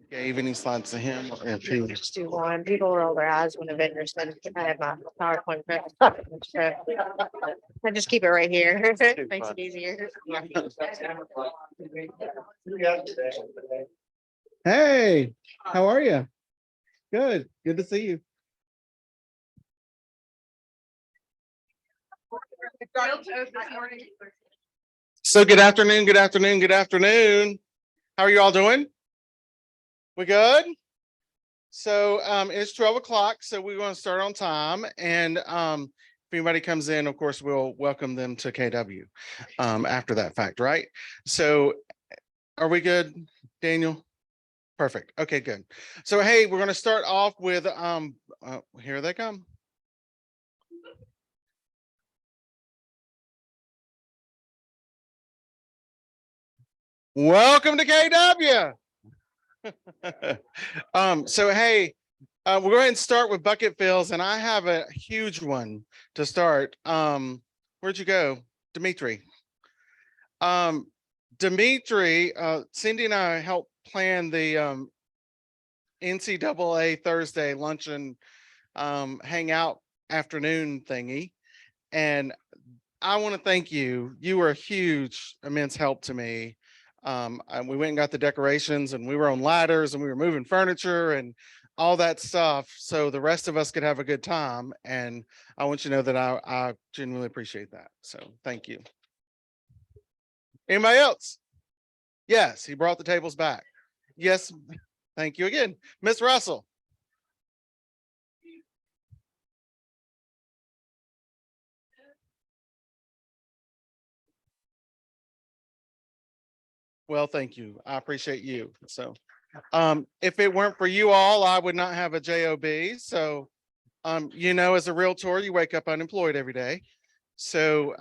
gave any slides to him or if he Just do one. People roll their eyes when a vendor said, I have my PowerPoint. So I just keep it right here. Makes it easier. Hey, how are you? Good. Good to see you. So good afternoon, good afternoon, good afternoon. How are you all doing? We good? So it's 12 o'clock, so we want to start on time. And if anybody comes in, of course, we'll welcome them to KW after that fact, right? So are we good, Daniel? Perfect. Okay, good. So hey, we're going to start off with here they come. Welcome to KW. So hey, we'll go ahead and start with bucket fills, and I have a huge one to start. Where'd you go, Dimitri? Dimitri, Cindy and I helped plan the NCAA Thursday luncheon hangout afternoon thingy, and I want to thank you. You were a huge, immense help to me. And we went and got the decorations, and we were on ladders, and we were moving furniture and all that stuff, so the rest of us could have a good time. And I want you to know that I genuinely appreciate that. So thank you. Anybody else? Yes, he brought the tables back. Yes, thank you again, Miss Russell. Well, thank you. I appreciate you. So if it weren't for you all, I would not have a job. So as a realtor, you wake up unemployed every day. So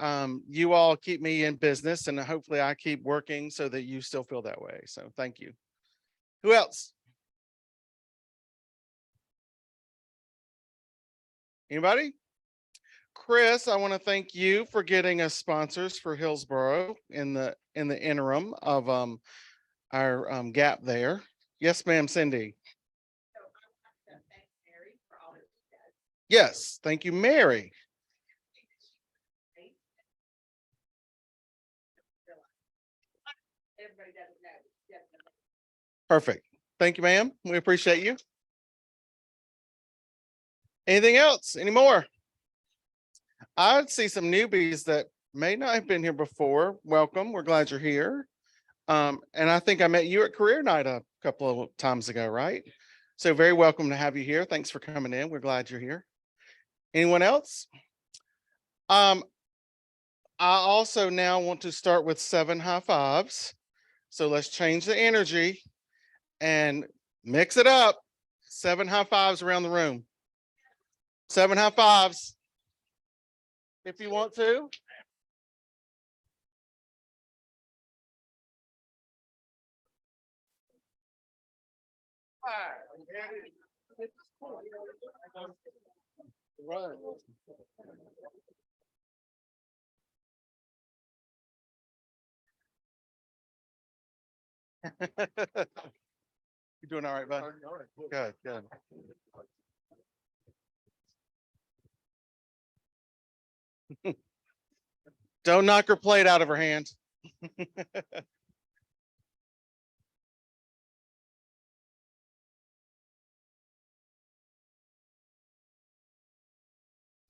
you all keep me in business, and hopefully I keep working so that you still feel that way. So thank you. Who else? Anybody? Chris, I want to thank you for getting us sponsors for Hillsborough in the interim of our gap there. Yes, ma'am, Cindy. Yes, thank you, Mary. Perfect. Thank you, ma'am. We appreciate you. Anything else? Any more? I'd see some newbies that may not have been here before. Welcome. We're glad you're here. And I think I met you at Career Night a couple of times ago, right? So very welcome to have you here. Thanks for coming in. We're glad you're here. Anyone else? I also now want to start with 7 high fives. So let's change the energy and mix it up. 7 high fives around the room. 7 high fives. If you want to. Right. You doing all right, bud? Good, good. Don't knock her plate out of her hand.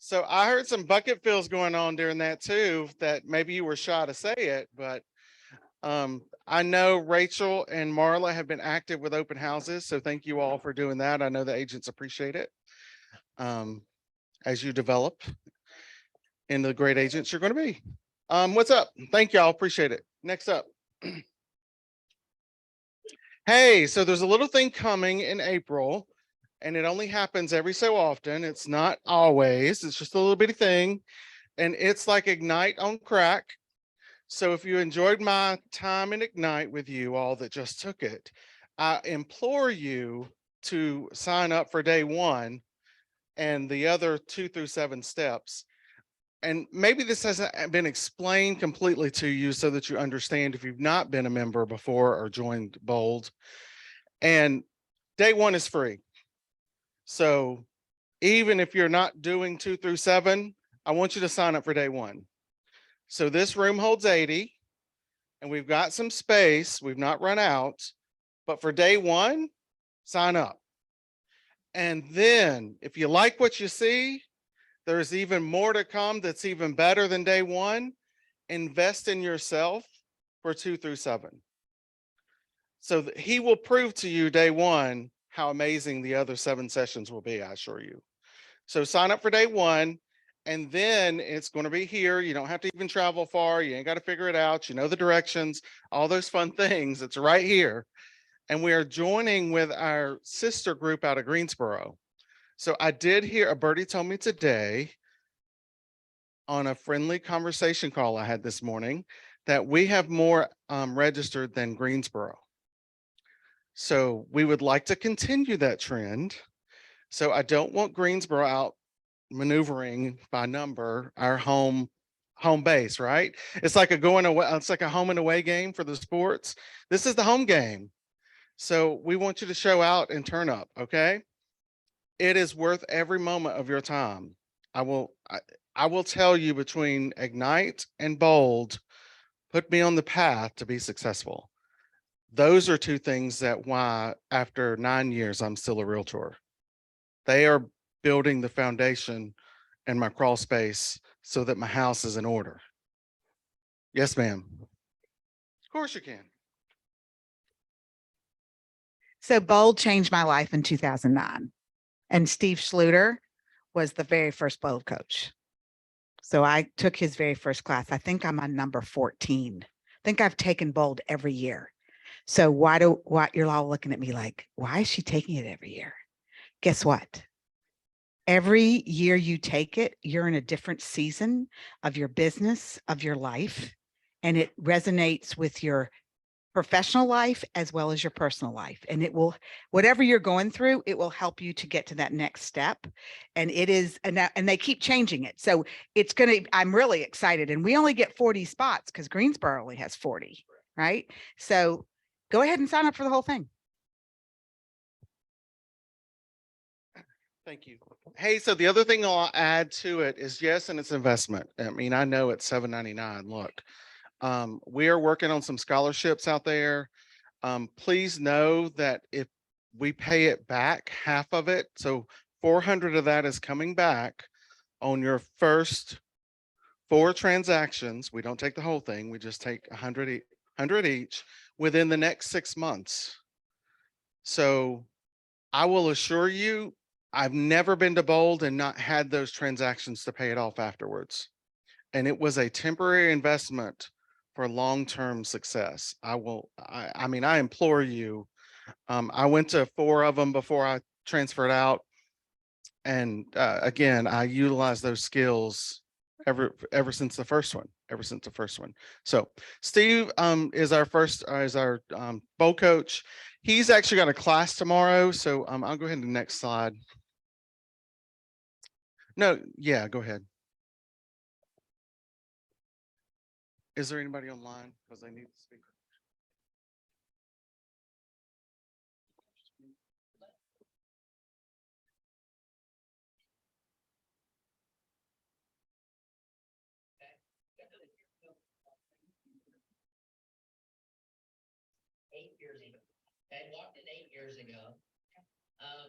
So I heard some bucket fills going on during that too, that maybe you were shy to say it, but I know Rachel and Marla have been active with open houses. So thank you all for doing that. I know the agents appreciate it as you develop into the great agents you're going to be. What's up? Thank y'all. Appreciate it. Next up. Hey, so there's a little thing coming in April, and it only happens every so often. It's not always, it's just a little bitty thing. And it's like Ignite on crack. So if you enjoyed my time in Ignite with you all that just took it, I implore you to sign up for day 1 and the other 2 through 7 steps. And maybe this hasn't been explained completely to you so that you understand if you've not been a member before or joined Bold. And day one is free. So even if you're not doing 2 through 7, I want you to sign up for day one. So this room holds 80 and we've got some space. We've not run out, but for day one, sign up. And then if you like what you see, there's even more to come that's even better than day one. Invest in yourself for 2 through 7. So that he will prove to you day one how amazing the other 7 sessions will be, I assure you. So sign up for day one, and then it's going to be here. You don't have to even travel far. You ain't got to figure it out. You know the directions, all those fun things. It's right here. And we are joining with our sister group out of Greensboro. So I did hear, a birdie told me today on a friendly conversation call I had this morning that we have more registered than Greensboro. So we would like to continue that trend. So I don't want Greensboro out maneuvering by number our home base, right? It's like a going away, it's like a home and away game for the sports. This is the home game. So we want you to show out and turn up, okay? It is worth every moment of your time. I will tell you, between Ignite and Bold, put me on the path to be successful. Those are 2 things that why after 9 years I'm still a realtor. They are building the foundation in my crawl space so that my house is in order. Yes, ma'am. Of course you can. So Bold changed my life in 2009. And Steve Schluter was the very first Bold coach. So I took his very first class. I think I'm on number 14. I think I've taken Bold every year. So why you're all looking at me like, why is she taking it every year? Guess what? Every year you take it, you're in a different season of your business, of your life, and it resonates with your professional life as well as your personal life. And it will, whatever you're going through, it will help you to get to that next step. And it is, and they keep changing it. So it's going to, I'm really excited. And we only get 40 spots because Greensboro only has 40, right? So go ahead and sign up for the whole thing. Thank you. Hey, so the other thing I'll add to it is, yes, and it's investment. I mean, I know it's $7.99. Look, we are working on some scholarships out there. Please know that if we pay it back, half of it, so 400 of that is coming back on your first 4 transactions. We don't take the whole thing. We just take 100 each within the next 6 months. So I will assure you, I've never been to Bold and not had those transactions to pay it off afterwards. And it was a temporary investment for long-term success. I mean, I implore you. I went to 4 of them before I transferred out. And again, I utilized those skills ever since the first one, So Steve is our Bold coach. He's actually got a class tomorrow. So I'll go ahead to the next slide. No, yeah, go ahead. Is there anybody online? Because I need to speak. I walked in 8 years ago.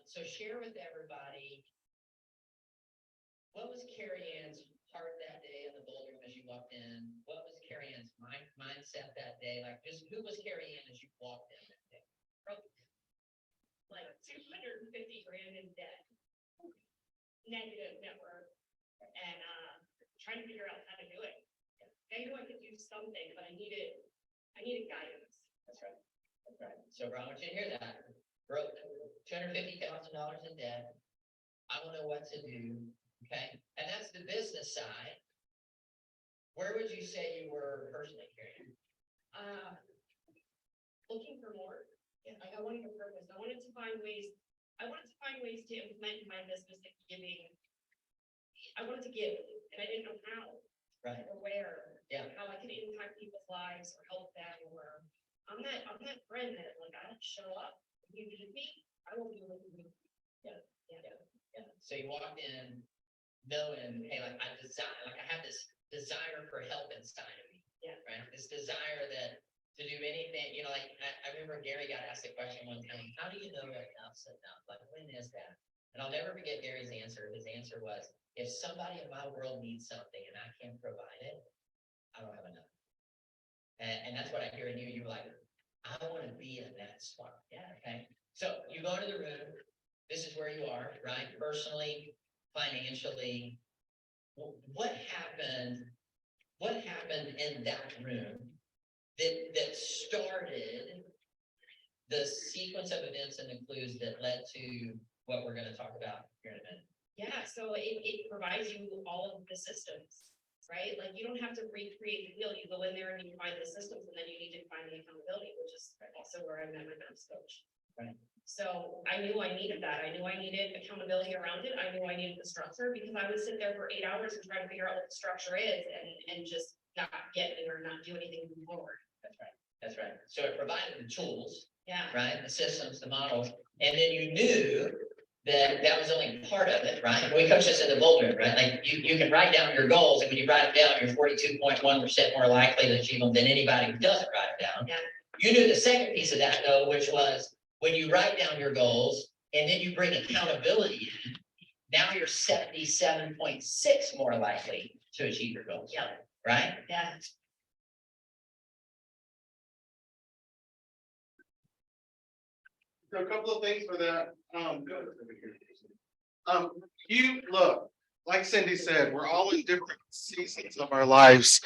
So share with everybody, what was Carrie Ann's heart that day in the Bold room as you walked in? What was Carrie Ann's mindset that day? Like, just who was Carrie Ann as you walked in that day? Like 250 grand in debt, negative net worth, and trying to figure out how to do it. I knew I could do something, but I needed guidance. That's right. That's right. So I want you to hear that. Broke $250,000 in debt. I don't know what to do. Okay. And that's the business side. Where would you say you were personally, Carrie? Looking for more. Yeah, I wanted a purpose. I wanted to find ways to implement in my business and giving. I wanted to give, and I didn't know how. Right. Or where. Yeah. How I could impact people's lives or help them, or I'm that friend that, like, I don't show up. you need me, I will be with you. Yeah. So you walked in knowing, hey, like I have this desire for help inside of me. Yeah. Right? This desire that to do anything, you know, like I remember Gary got asked a question one time, how do you know that enough's enough? Like, when is that? And I'll never forget Gary's answer. His answer was, if somebody in my world needs something and I can't provide it, I don't have enough. And that's what I hear in you. You're like, I want to be in that spot. Yeah. Okay. So you go into the room. This is where you are, right? Personally, financially. What happened? What happened in that room that started the sequence of events and the clues that led to what we're going to talk about here in a minute? Yeah, so it provides you all of the systems, right? Like, you don't have to recreate the wheel. You go in there and you find the systems, and then you need to find the accountability, which is also where I met my mom's coach. Right. So I knew I needed that. I knew I needed accountability around it. I knew I needed the structure, because I would sit there for 8 hours and try to figure out what the structure is and just not get it or not do anything moving forward. That's right. That's right. So it provided the tools, Yeah, right? The systems, the models, and then you knew that that was only part of it, right? We coach this in the Boulder, right? Like you can write down your goals, and when you write them down, you're 42.1% more likely to achieve them than anybody who doesn't write it down. Yeah. You knew the second piece of that though, which was when you write down your goals and then you bring accountability in, now you're 77.6 more likely to achieve your goals. Yeah. Right? yeah. So a couple of things for that. You look, like Cindy said, we're all in different seasons of our lives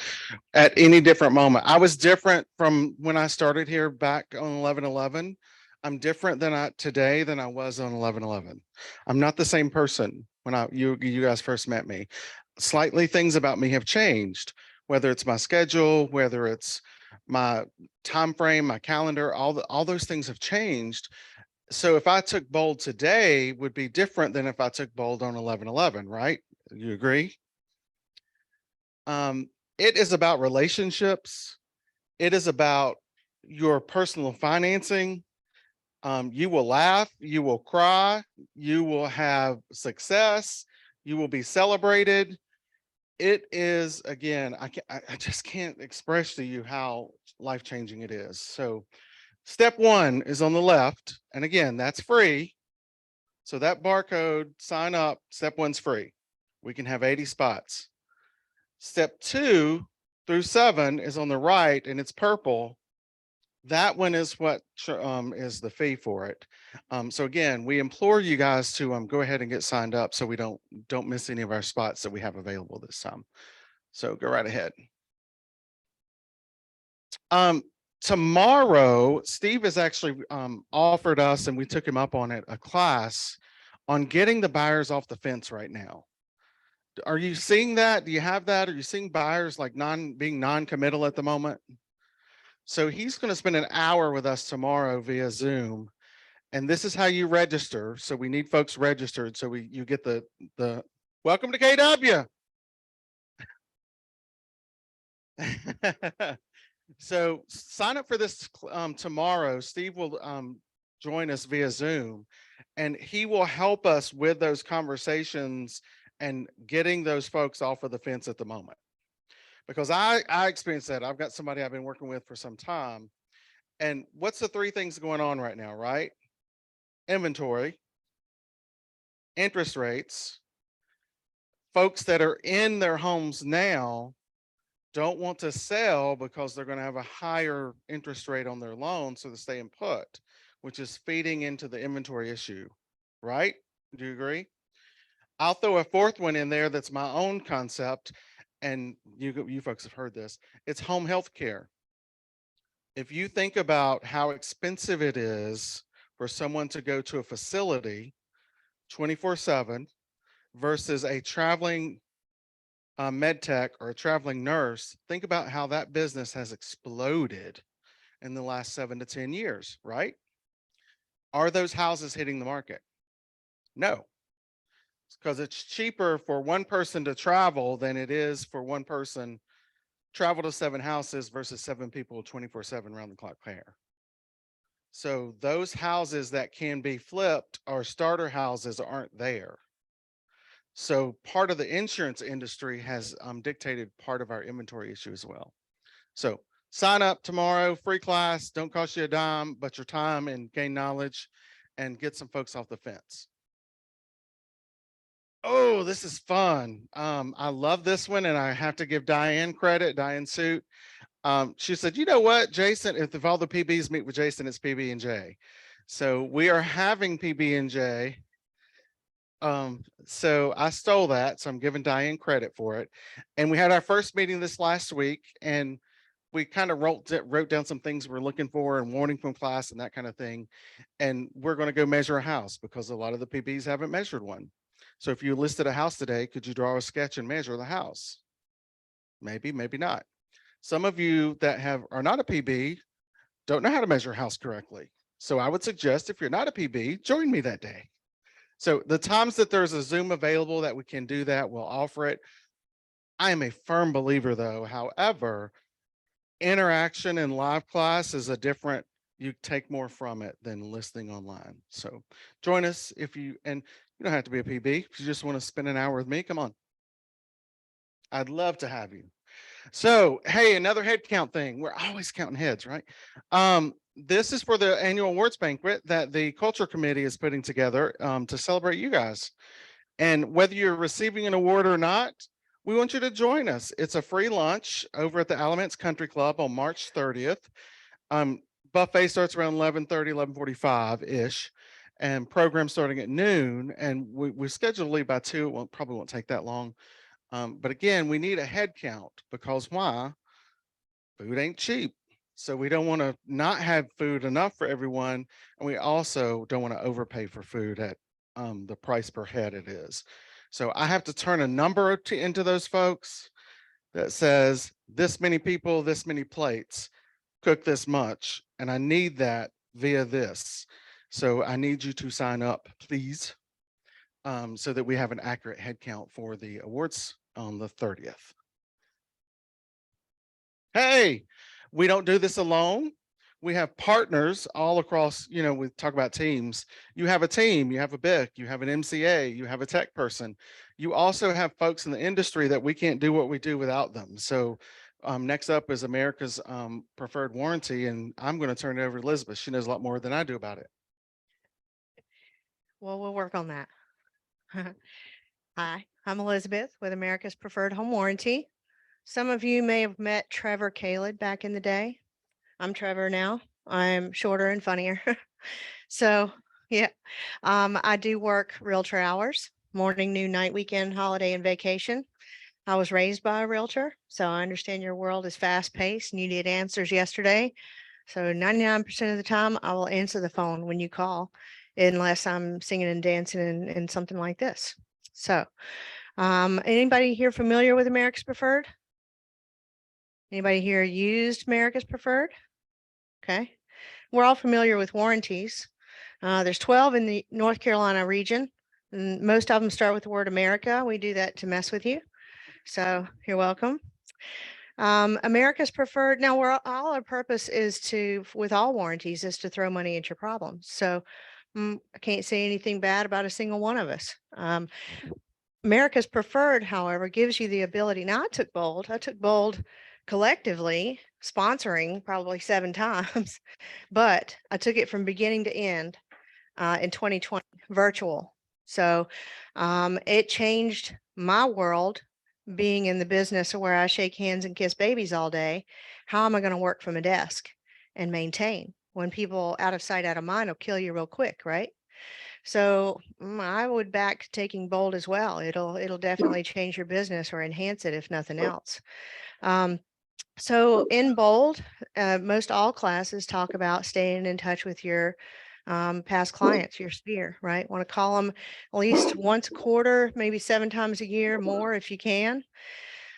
at any different moment. I was different from when I started here back on 11/11. I'm different today than I was on 11/11. I'm not the same person when you guys first met me. Slightly things about me have changed, whether it's my schedule, whether it's my time frame, my calendar, all those things have changed. So if I took Bold today would be different than if I took Bold on 11/11, right? You agree? It is about relationships. It is about your personal financing. You will laugh, you will cry, you will have success, you will be celebrated. It is, again, I just can't express to you how life-changing it is. So step one is on the left. And again, that's free. So that barcode, sign up, step one's free. We can have 80 spots. Step 2 through 7 is on the right and it's purple. That one is what is the fee for it. So again, we implore you guys to go ahead and get signed up so we don't miss any of our spots that we have available this time. So go right ahead. Tomorrow, Steve has actually offered us, and we took him up on it, a class on getting the buyers off the fence right now. Are you seeing that? Do you have that? Are you seeing buyers like being non-committal at the moment? So he's going to spend an hour with us tomorrow via Zoom. And this is how you register. So we need folks registered. So you get the welcome to KW. So sign up for this tomorrow. Steve will join us via Zoom, and he will help us with those conversations and getting those folks off of the fence at the moment. Because I experienced that. I've got somebody I've been working with for some time. And what's the 3 things going on right now, right? Inventory, interest rates, folks that are in their homes now don't want to sell because they're going to have a higher interest rate on their loan, so they're staying put, which is feeding into the inventory issue, right? Do you agree? I'll throw a 4th one in there that's my own concept, and you folks have heard this. It's home health care. If you think about how expensive it is for someone to go to a facility 24/7 versus a traveling med tech or a traveling nurse, think about how that business has exploded in the last 7 to 10 years, right? Are those houses hitting the market? No, because it's cheaper for one person to travel than it is for one person travel to 7 houses versus 7 people 24/7 round the clock care. So those houses that can be flipped or starter houses aren't there. So part of the insurance industry has dictated part of our inventory issue as well. So sign up tomorrow, free class, don't cost you a dime, but your time and gain knowledge and get some folks off the fence. Oh, this is fun. I love this one and I have to give Diane credit, Diane Suit. She said, you know what, Jason, if all the PBs meet with Jason, it's PB&J. So we are having PB&J. So I stole that. So I'm giving Diane credit for it. And we had our first meeting this last week and we kind of wrote down some things we're looking for and warning from class and that kind of thing. And we're going to go measure a house because a lot of the PBs haven't measured one. So if you listed a house today, could you draw a sketch and measure the house? Maybe, maybe not. Some of you that are not a PB don't know how to measure a house correctly. So I would suggest if you're not a PB, join me that day. So the times that there's a Zoom available that we can do that, we'll offer it. I am a firm believer though, however, interaction in live class is you take more from it than listening online. So join us and you don't have to be a PB. If you just want to spend an hour with me, come on. I'd love to have you. So, hey, another head count thing. We're always counting heads, right? This is for the annual awards banquet that the culture committee is putting together to celebrate you guys. And whether you're receiving an award or not, we want you to join us. It's a free lunch over at the Alamance Country Club on March 30th. Buffet starts around 11:30, 11:45-ish, and program starting at noon. And we scheduled to leave by 2. It probably won't take that long. But again, we need a head count because why? Food ain't cheap. So we don't want to not have food enough for everyone. And we also don't want to overpay for food at the price per head it is. So I have to turn a number into those folks that says this many people, this many plates, cook this much. And I need that via this. So I need you to sign up, please, so that we have an accurate head count for the awards on the 30th. Hey, we don't do this alone. We have partners all across, we talk about teams. You have a team, you have a BIC, you have an MCA, you have a tech person. You also have folks in the industry that we can't do what we do without them. So next up is America's Preferred Warranty, and I'm going to turn it over to Elizabeth. She knows a lot more than I do about it. Well, we'll work on that. Hi, I'm Elizabeth with America's Preferred Home Warranty. Some of you may have met Trevor Kaled back in the day. I'm Trevor now. I'm shorter and funnier. So yeah, I do work realtor hours, morning, noon, night, weekend, holiday, and vacation. I was raised by a realtor, so I understand your world is fast paced and you need answers yesterday. So 99% of the time I will answer the phone when you call, unless I'm singing and dancing and something like this. So anybody here familiar with America's Preferred? Anybody here used America's Preferred? Okay. We're all familiar with warranties. There's 12 in the North Carolina region, and most of them start with the word America. We do that to mess with you. So you're welcome. America's Preferred. Now all our purpose is with all warranties is to throw money at your problems. So I can't say anything bad about a single one of us. America's Preferred, however, gives you the ability. Now I took Bold collectively sponsoring probably 7 times, but I took it from beginning to end in 2020 virtual. So it changed my world, being in the business where I shake hands and kiss babies all day. How am I going to work from a desk and maintain when people out of sight, out of mind will kill you real quick, right? So I would back taking Bold as well. It'll definitely change your business or enhance it if nothing else. So in Bold, most all classes talk about staying in touch with your past clients, your sphere, right? Want to call them at least once a quarter, maybe 7 times a year, more if you can.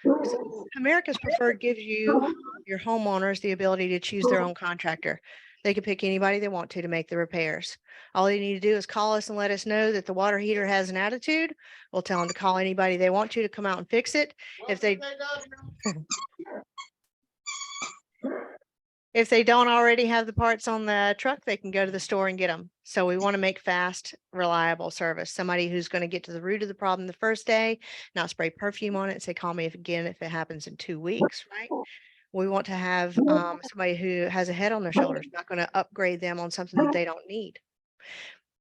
So America's Preferred gives you, your homeowners, the ability to choose their own contractor. They can pick anybody they want to make the repairs. All they need to do is call us and let us know that the water heater has an attitude. We'll tell them to call anybody they want to come out and fix it. If they If they don't already have the parts on the truck, they can go to the store and get them. So we want to make fast, reliable service. Somebody who's going to get to the root of the problem the first day, not spray perfume on it and say, call me if again, if it happens in 2 weeks, right? We want to have somebody who has a head on their shoulders, not going to upgrade them on something that they don't need.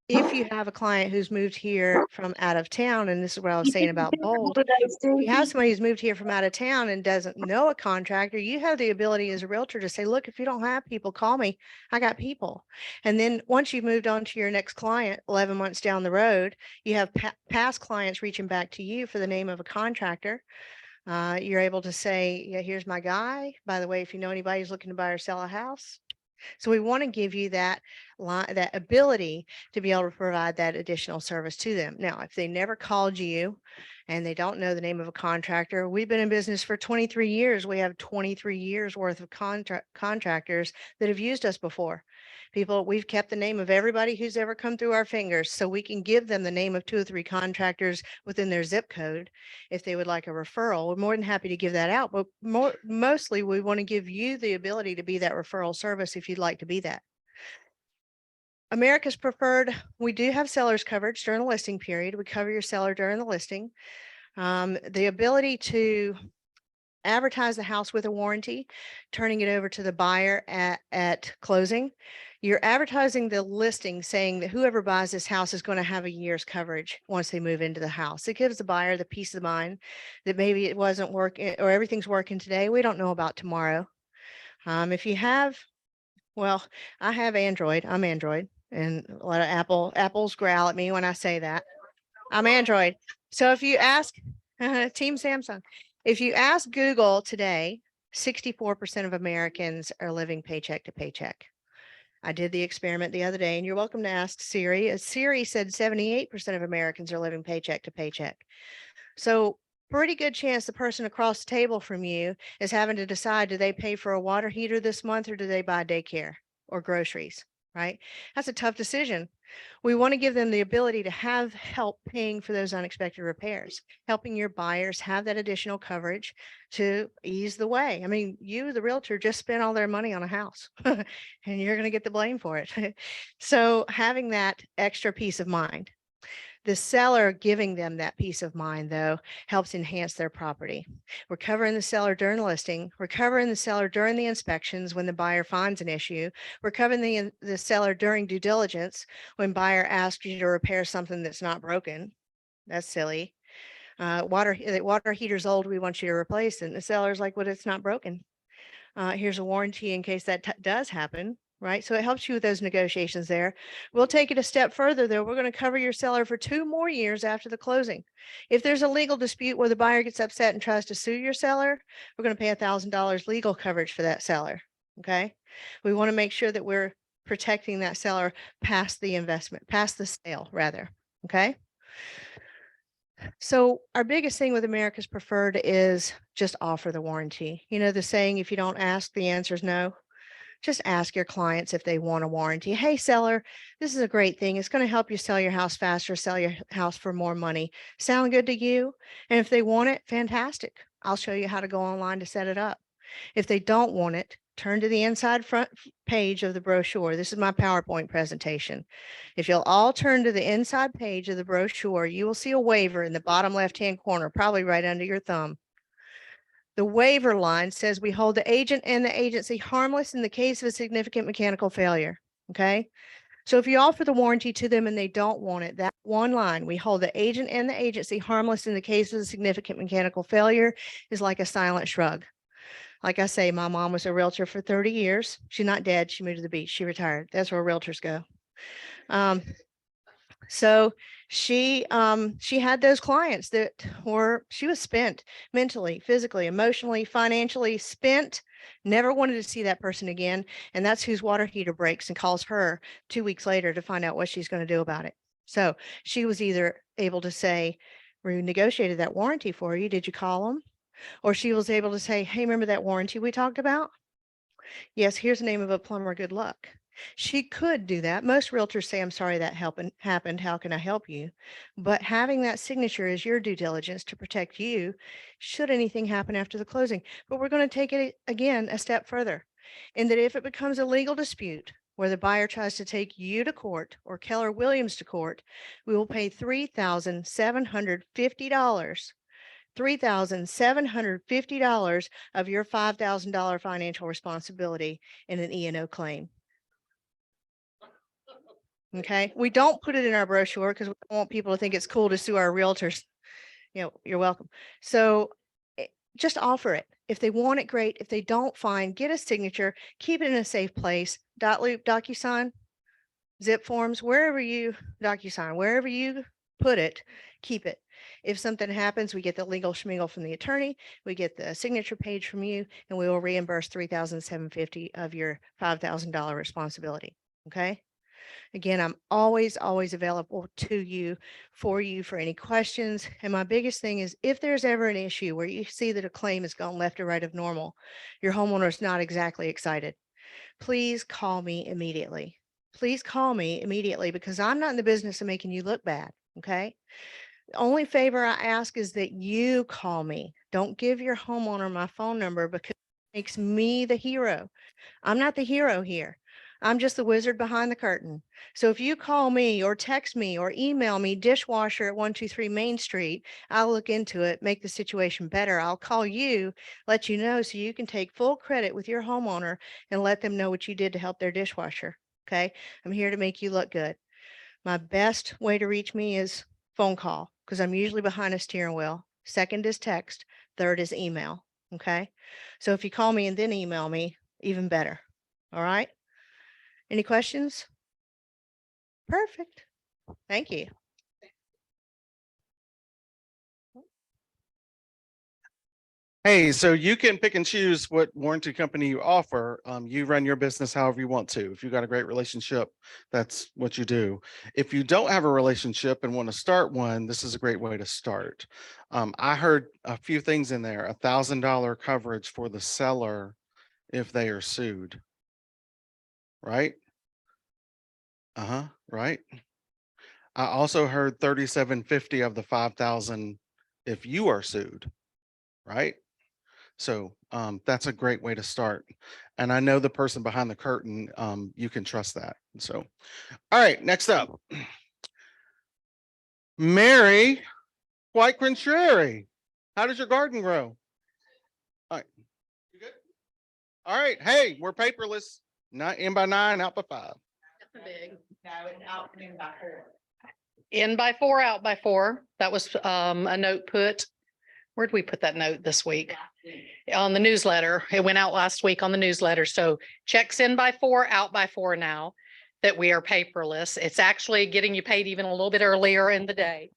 If you have a client who's moved here from out of town, and this is what I was saying about Bold, if you have somebody who's moved here from out of town and doesn't know a contractor, you have the ability as a realtor to say, look, if you don't have people, call me. I got people. And then once you've moved on to your next client, 11 months down the road, you have past clients reaching back to you for the name of a contractor. You're able to say, yeah, here's my guy. By the way, if you know anybody who's looking to buy or sell a house. So we want to give you that that ability to be able to provide that additional service to them. Now, if they never called you and they don't know the name of a contractor, we've been in business for 23 years. We have 23 years worth of contractors that have used us before. People, we've kept the name of everybody who's ever come through our fingers so we can give them the name of 2 or 3 contractors within their zip code. If they would like a referral, we're more than happy to give that out, but mostly we want to give you the ability to be that referral service if you'd like to be that. America's Preferred, we do have seller's coverage during the listing period. We cover your seller during the listing. The ability to advertise the house with a warranty, turning it over to the buyer at closing. You're advertising the listing saying that whoever buys this house is going to have a year's coverage once they move into the house. It gives the buyer the peace of mind that maybe it wasn't working or everything's working today. We don't know about tomorrow. If you have, well, I have Android. I'm Android, and a lot of Apples growl at me when I say that. I'm Android. So if you ask Team Samsung, if you ask Google today, 64% of Americans are living paycheck to paycheck. I did the experiment the other day, and you're welcome to ask Siri. Siri said 78% of Americans are living paycheck to paycheck. So pretty good chance the person across the table from you is having to decide, do they pay for a water heater this month or do they buy daycare or groceries, right? That's a tough decision. We want to give them the ability to have help paying for those unexpected repairs, helping your buyers have that additional coverage to ease the way. I mean, you, the realtor, just spent all their money on a house and you're going to get the blame for it. So having that extra peace of mind. The seller giving them that peace of mind, though, helps enhance their property. We're covering the seller during listing. We're covering the seller during the inspections when the buyer finds an issue. We're covering the seller during due diligence when buyer asks you to repair something that's not broken. That's silly. The water heater's old. We want you to replace it. And the seller's like, well, it's not broken. Here's a warranty in case that does happen. Right. So it helps you with those negotiations there. We'll take it a step further, though. We're going to cover your seller for 2 more years after the closing. If there's a legal dispute where the buyer gets upset and tries to sue your seller, we're going to pay $1,000 legal coverage for that seller. Okay. We want to make sure that we're protecting that seller past the investment, past the sale, rather. Okay. So our biggest thing with America's Preferred is just offer the warranty. You know, the saying, if you don't ask, the answer is no. Just ask your clients if they want a warranty. Hey, seller, this is a great thing. It's going to help you sell your house faster, sell your house for more money. Sound good to you? And if they want it, fantastic. I'll show you how to go online to set it up. If they don't want it, turn to the inside front page of the brochure. This is my PowerPoint presentation. If you'll all turn to the inside page of the brochure, you will see a waiver in the bottom left-hand corner, probably right under your thumb. The waiver line says we hold the agent and the agency harmless in the case of a significant mechanical failure. Okay. So if you offer the warranty to them and they don't want it, that one line, we hold the agent and the agency harmless in the case of a significant mechanical failure, is like a silent shrug. Like I say, my mom was a realtor for 30 years. She's not dead. She moved to the beach. She retired. That's where realtors go. So she had those clients that she was spent mentally, physically, emotionally, financially spent, never wanted to see that person again. And that's whose water heater breaks and calls her 2 weeks later to find out what she's going to do about it. So she was either able to say, we negotiated that warranty for you. Did you call them? Or she was able to say, hey, remember that warranty we talked about? Yes, here's the name of a plumber. Good luck. She could do that. Most realtors say, I'm sorry that happened. How can I help you? But having that signature is your due diligence to protect you should anything happen after the closing. But we're going to take it again a step further. And that if it becomes a legal dispute where the buyer tries to take you to court or Keller Williams to court, we will pay $3,750, $3,750 of your $5,000 financial responsibility in an E&O claim. Okay, we don't put it in our brochure because we don't want people to think it's cool to sue our realtors. You're welcome. So just offer it. If they want it, great. If they don't, fine. Get a signature, keep it in a safe place. Dotloop, DocuSign, Zip forms, wherever you DocuSign, wherever you put it, keep it. If something happens, we get the legal schmigel from the attorney, we get the signature page from you, and we will reimburse $3,750 of your $5,000 responsibility. Okay. Again, I'm always available to you for any questions. And my biggest thing is if there's ever an issue where you see that a claim has gone left or right of normal, your homeowner is not exactly excited, please call me immediately. Please call me immediately because I'm not in the business of making you look bad. Okay. The only favor I ask is that you call me. Don't give your homeowner my phone number because it makes me the hero. I'm not the hero here. I'm just the wizard behind the curtain. So if you call me or text me or email me dishwasher at 123 Main Street, I'll look into it, make the situation better. I'll call you, let you know so you can take full credit with your homeowner and let them know what you did to help their dishwasher. Okay. I'm here to make you look good. My best way to reach me is phone call because I'm usually behind a steering wheel. Second is text. Third is email. Okay. So if you call me and then email me, even better. All right. Any questions? Perfect. Thank you. Hey, so you can pick and choose what warranty company you offer. You run your business however you want to. If you got a great relationship, that's what you do. If you don't have a relationship and want to start one, this is a great way to start. I heard a few things in there, $1,000 coverage for the seller if they are sued. Right? Right. I also heard 3,750 of the 5,000 if you are sued, right? So that's a great way to start. And I know the person behind the curtain, you can trust that. So, all right, next up. Mary White Contrary. How does your garden grow? All right. You good? All right. Hey, we're paperless. Not in by 9, out by 5. Big. No, it's out in by 4. In by 4, out by 4. That was a note put. Where'd we put that note this week? On the newsletter. It went out last week on the newsletter. So checks in by 4, out by 4 now that we are paperless. It's actually getting you paid even a little bit earlier in the day.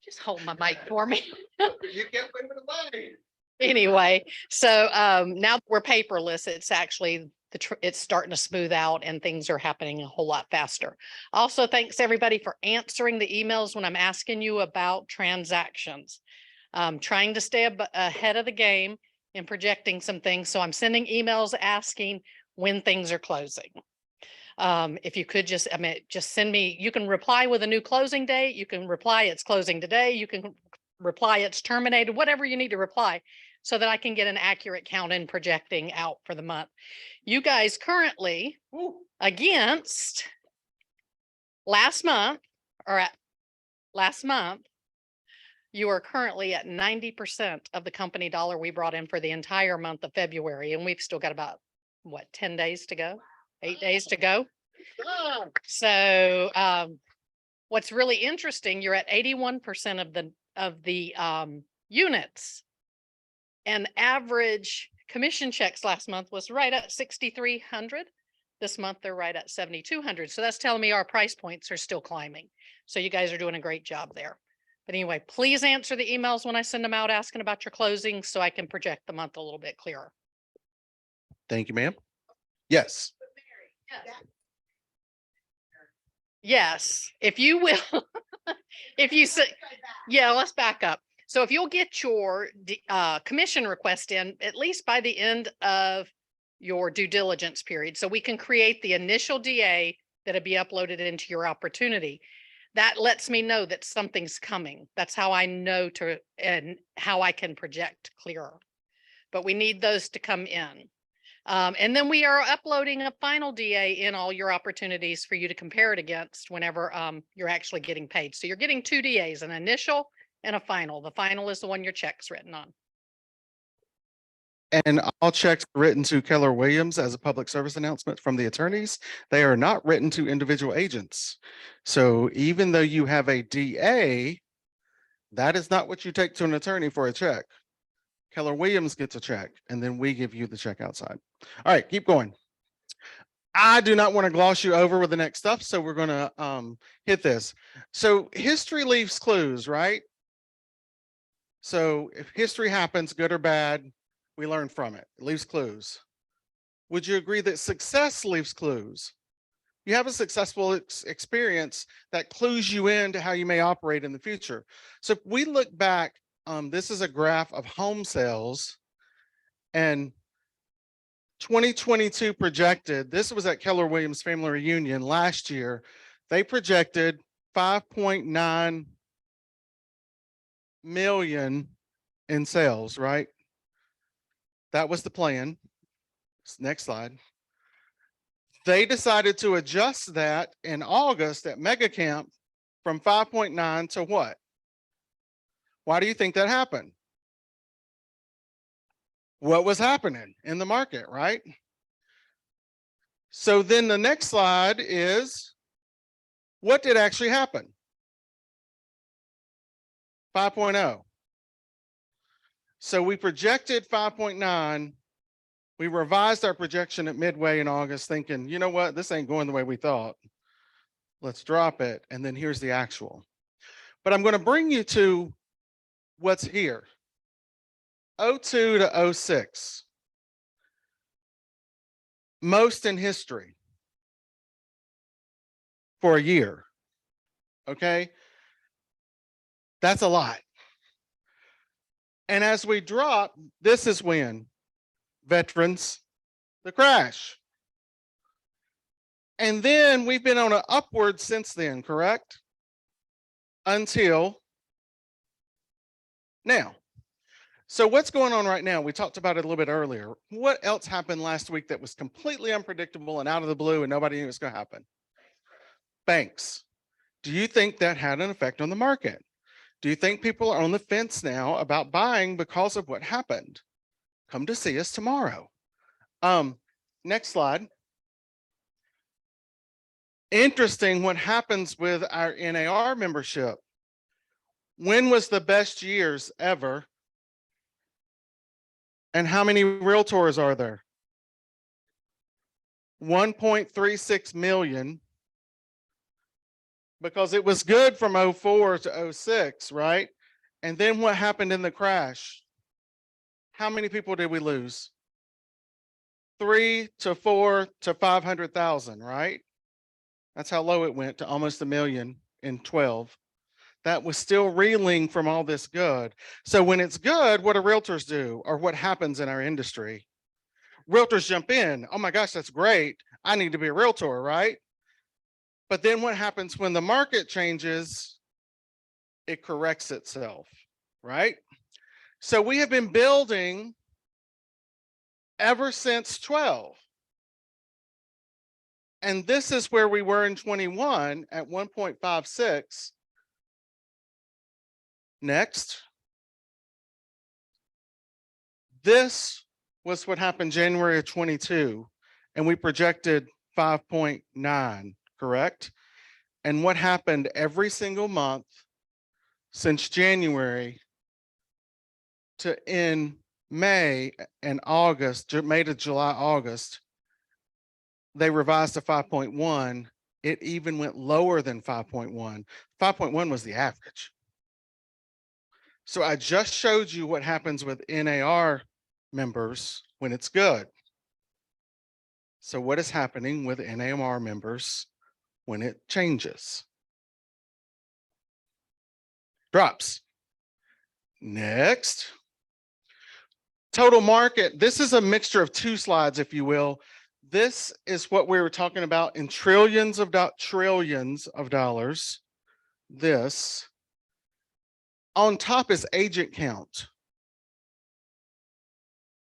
Just hold my mic for me. You can't wait for the money. Anyway, so now we're paperless. It's actually it's starting to smooth out and things are happening a whole lot faster. Also, thanks everybody for answering the emails when I'm asking you about transactions. Trying to stay ahead of the game and projecting some things. So I'm sending emails asking when things are closing. If you could just send me, you can reply with a new closing date. You can reply it's closing today. You can reply it's terminated, whatever you need to reply so that I can get an accurate count and projecting out for the month. You guys currently against last month, you are currently at 90% of the company dollar we brought in for the entire month of February. And we've still got about 10 days to go, 8 days to go. So what's really interesting, you're at 81% of the units, and average commission checks last month was right at 6,300. This month they're right at 7,200. So that's telling me our price points are still climbing. So you guys are doing a great job there. But anyway, please answer the emails when I send them out asking about your closings so I can project the month a little bit clearer. Thank you, ma'am. Yes. Yes, if you will, if you say, yeah, let's back up. So if you'll get your commission request in at least by the end of your due diligence period, so we can create the initial DA that'll be uploaded into your opportunity. That lets me know that something's coming. That's how I know and how I can project clearer. But we need those to come in. And then we are uploading a final DA in all your opportunities for you to compare it against whenever you're actually getting paid. So you're getting two DAs, an initial and a final. The final is the one your check's written on. And all checks written to Keller Williams as a public service announcement from the attorneys. They are not written to individual agents. So even though you have a DA, that is not what you take to an attorney for a check. Keller Williams gets a check and then we give you the check outside. All right, keep going. I do not want to gloss you over with the next stuff, so we're going to hit this. So history leaves clues, right? So if history happens, good or bad, we learn from it. It leaves clues. Would you agree that success leaves clues? You have a successful experience that clues you into how you may operate in the future. So if we look back, this is a graph of home sales, and 2022 projected, this was at Keller Williams Family Reunion last year, they projected 5.9 million in sales, right? That was the plan. Next slide. They decided to adjust that in August at Mega Camp from 5.9 to what? Why do you think that happened? What was happening in the market, right? So then the next slide is what did actually happen? 5.0. So we projected 5.9. We revised our projection at midway in August thinking, you know what, this ain't going the way we thought. Let's drop it. And then here's the actual. But I'm going to bring you to what's here. 02 to 06. Most in history for a year. Okay. That's a lot. And as we drop, this is when veterans, the crash. And then we've been on an upward since then, correct? Until now. So what's going on right now? We talked about it a little bit earlier. What else happened last week that was completely unpredictable and out of the blue and nobody knew it was going to happen? Banks. Do you think that had an effect on the market? Do you think people are on the fence now about buying because of what happened? Come to see us tomorrow. Next slide. Interesting what happens with our NAR membership. When was the best years ever? And how many realtors are there? 1.36 million. Because it was good from 04 to 06, right? And then what happened in the crash? How many people did we lose? 3 to 4 to 500,000, right? That's how low it went to almost 1 million in 12. That was still reeling from all this good. So when it's good, what do realtors do? Or what happens in our industry? Realtors jump in. Oh my gosh, that's great. I need to be a realtor, right? But then what happens when the market changes? It corrects itself, right? So we have been building ever since 12. And this is where we were in 21 at 1.56. Next. This was what happened January of 22, and we projected 5.9, correct? And what happened every single month since January to in May and August, May to July, August, they revised to 5.1. It even went lower than 5.1. 5.1 was the average. So I just showed you what happens with NAR members when it's good. So what is happening with NAR members when it changes? Drops. Next. Total market. This is a mixture of two slides, if you will. This is what we were talking about in trillions of dollars. This. On top is agent count.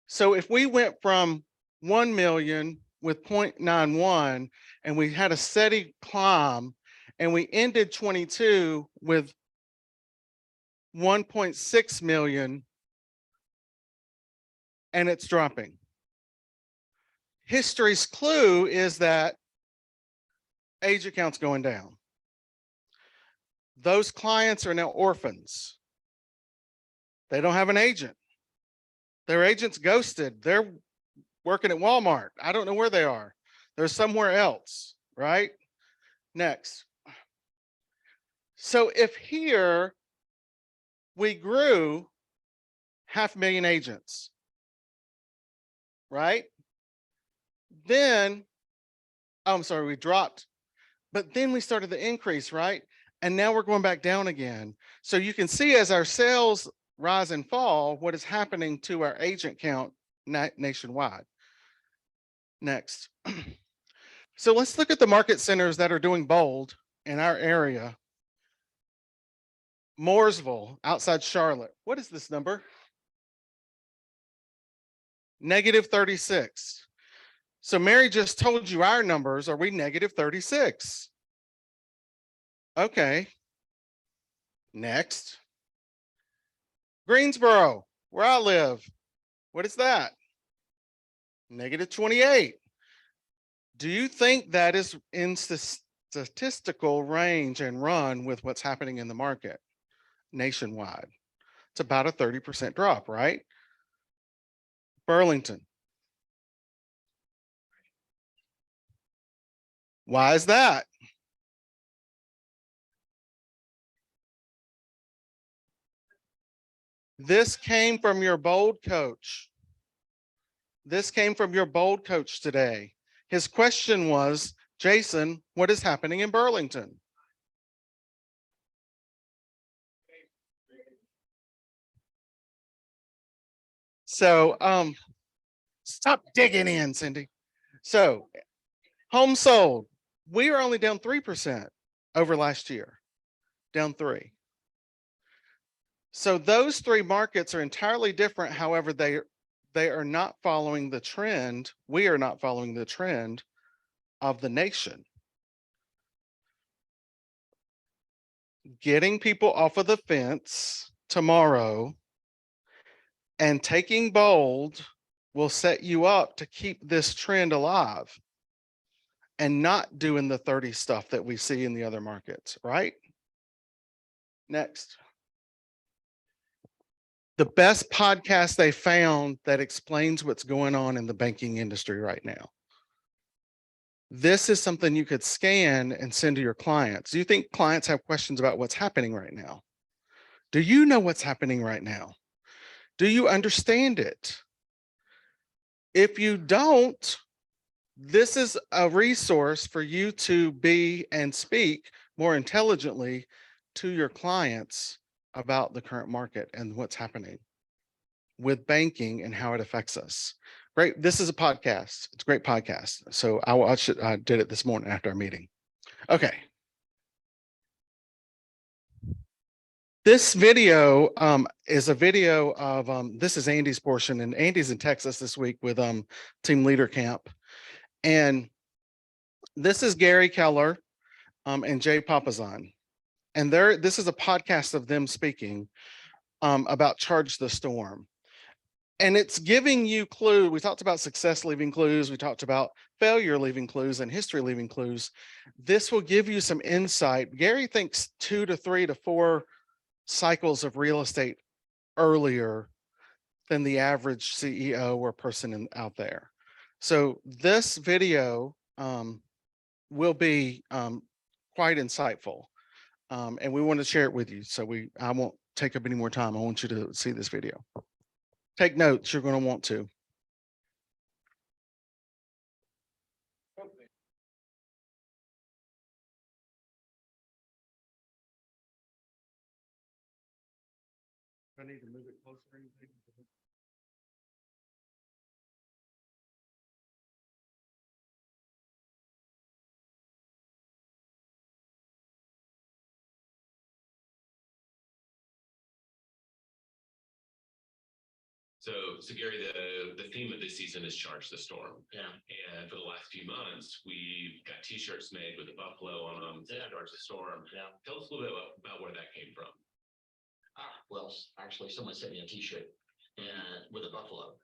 So if we went from 1 million with 0.91, and we had a steady climb, and we ended 22 with 1.6 million, and it's dropping. History's clue is that agent count's going down. Those clients are now orphans. They don't have an agent. Their agent's ghosted. They're working at Walmart. I don't know where they are. They're somewhere else, right? Next. So if here we grew 500,000 agents, right? Then, oh, I'm sorry, we dropped, but then we started the increase, right? And now we're going back down again. So you can see as our sales rise and fall, what is happening to our agent count nationwide. Next. So let's look at the market centers that are doing bold in our area. Mooresville, outside Charlotte. What is this number? -36. So Mary just told you our numbers. Are we -36? Okay. Next. Greensboro, where I live. What is that? -28. Do you think that is in statistical range and run with what's happening in the market nationwide? It's about a 30% drop, right? Burlington. Why is that? This came from your bold coach. This came from your bold coach today. His question was, Jason, what is happening in Burlington? So stop digging in, Cindy. So home sold, we are only down 3% over last year, down 3. So those 3 markets are entirely different. However, they are not following the trend. We are not following the trend of the nation. Getting people off of the fence tomorrow and taking bold will set you up to keep this trend alive and not doing the 30 stuff that we see in the other markets, right? Next. The best podcast they found that explains what's going on in the banking industry right now. This is something you could scan and send to your clients. Do you think clients have questions about what's happening right now? Do you know what's happening right now? Do you understand it? If you don't, this is a resource for you to be and speak more intelligently to your clients about the current market and what's happening with banking and how it affects us. Great. This is a podcast. It's a great podcast. So I watched it. I did it this morning after our meeting. Okay. This video is a video of, this is Andy's portion, and Andy's in Texas this week with Team Leader Camp. And this is Gary Keller and Jay Papasan. And this is a podcast of them speaking about Charge the Storm. And it's giving you clue. We talked about success leaving clues. We talked about failure leaving clues and history leaving clues. This will give you some insight. Gary thinks 2 to 3 to 4 cycles of real estate earlier than the average CEO or person out there. So this video will be quite insightful. And we want to share it with you. So I won't take up any more time. I want you to see this video. Take notes, you're going to want to. I need to move it closer. So Gary, the theme of this season is Charge the Storm. Yeah. And for the last few months, we've got t-shirts made with a buffalo on them, Yeah. Charge the Storm. Yeah. Tell us a little bit about where that came from. Well, actually, someone sent me a t-shirt and with a buffalo.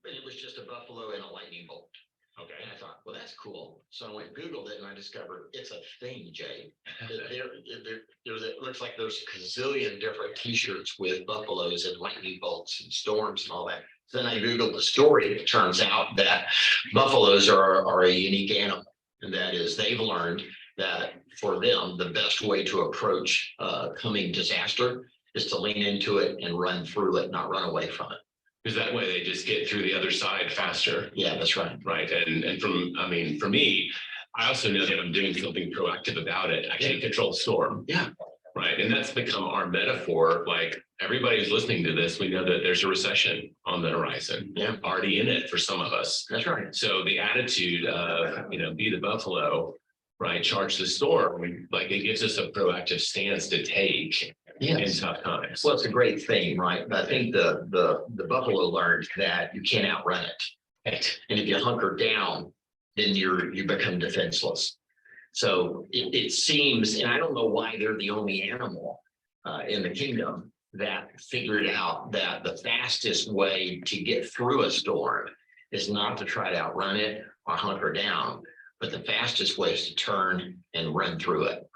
But it was just a buffalo and a lightning bolt. Okay. And I thought, well, that's cool. So I went and Googled it and I discovered it's a thing, Jay. It looks like there's a gazillion different t-shirts with buffaloes and lightning bolts and storms and all that. So then I Googled the story. It turns out that buffaloes are a unique animal. And that is they've learned that for them, the best way to approach coming disaster is to lean into it and run through it, not run away from it. Because that way they just get through the other side faster. Yeah, that's right. Right. And for me, I also know that I'm doing something proactive about it. I can't control the storm. Yeah. Right. And that's become our metaphor. Like everybody who's listening to this, we know that there's a recession on the horizon. Yeah. Already in it for some of us. That's right. So the attitude of, be the buffalo, right? Charge the storm, like it gives us a proactive stance to take in Yes. tough times. Well, it's a great thing, right? But I think the buffalo learned that you can't outrun it. Right. And if you hunker down, then you become defenseless. So it seems, and I don't know why they're the only animal in the kingdom that figured out that the fastest way to get through a storm is not to try to outrun it or hunker down, but the fastest way is to turn and run through it.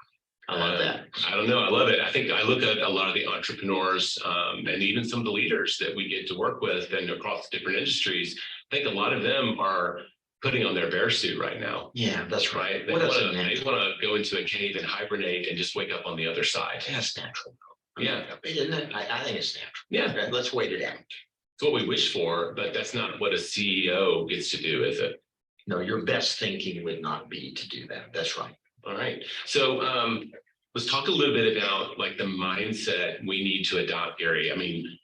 I love that. I don't know. I love it. I think I look at a lot of the entrepreneurs and even some of the leaders that we get to work with and across different industries. I think a lot of them are putting on their bear suit right now. Yeah, that's right. Right. They Well, that's want natural. to go into a cave and hibernate and just wake up on the other side. That's natural. Yeah. Isn't it? I think it's natural. Yeah. Let's wait it out. It's what we wish for, but that's not what a CEO gets to do, is it? No, your best thinking would not be to do that. That's right. All right. So let's talk a little bit about like the mindset we need to adopt, Gary. I mean,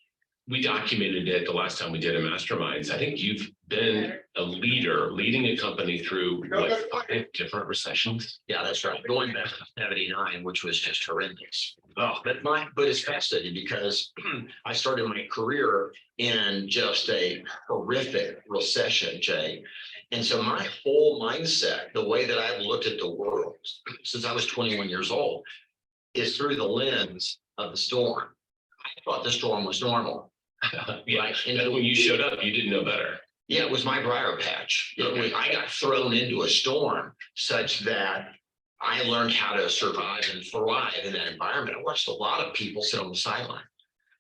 we documented it the last time we did a masterminds. I think you've been a leader, leading a company through like 5 different recessions. Yeah, that's right. Going back to 79, which was just horrendous. Oh, but it's fascinating because I started my career in just a horrific recession, Jay. And so my whole mindset, the way that I've looked at the world since I was 21 years old, is through the lens of the storm. I thought the storm was normal. Yeah. Right. And then when you showed up, you didn't know better. Yeah, it was my briar patch. I got thrown into a storm such that I learned how to survive and thrive in that environment. I watched a lot of people sit on the sideline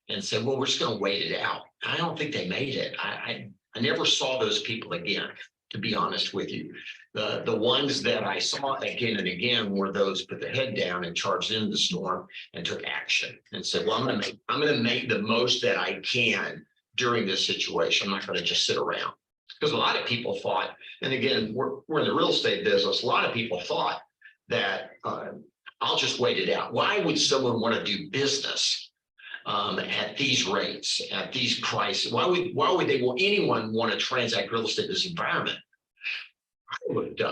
and said, well, we're just going to wait it out. I don't think they made it. I never saw those people again, to be honest with you. The ones that I saw again and again were those put their head down and charged into the storm and took action and said, well, I'm going to make the most that I can during this situation. I'm not going to just sit around. Because a lot of people thought, and again, we're in the real estate business, a lot of people thought that I'll just wait it out. Why would someone want to do business at these rates, at these prices? Why would anyone want to transact real estate in this environment? I would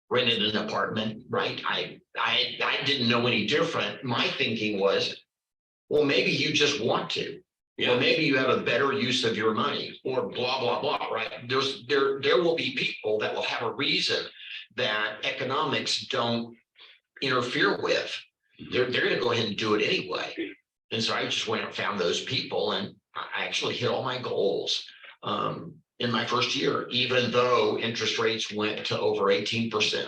rented an apartment, right? I didn't know any different. My thinking was, well, maybe you just want to. Yeah. Or maybe you have a better use of your money or blah, blah, blah, right? There will be people that will have a reason that economics don't interfere with. They're going to go ahead and do it anyway. And so I just went and found those people and I actually hit all my goals in my first year, even though interest rates went to over 18%.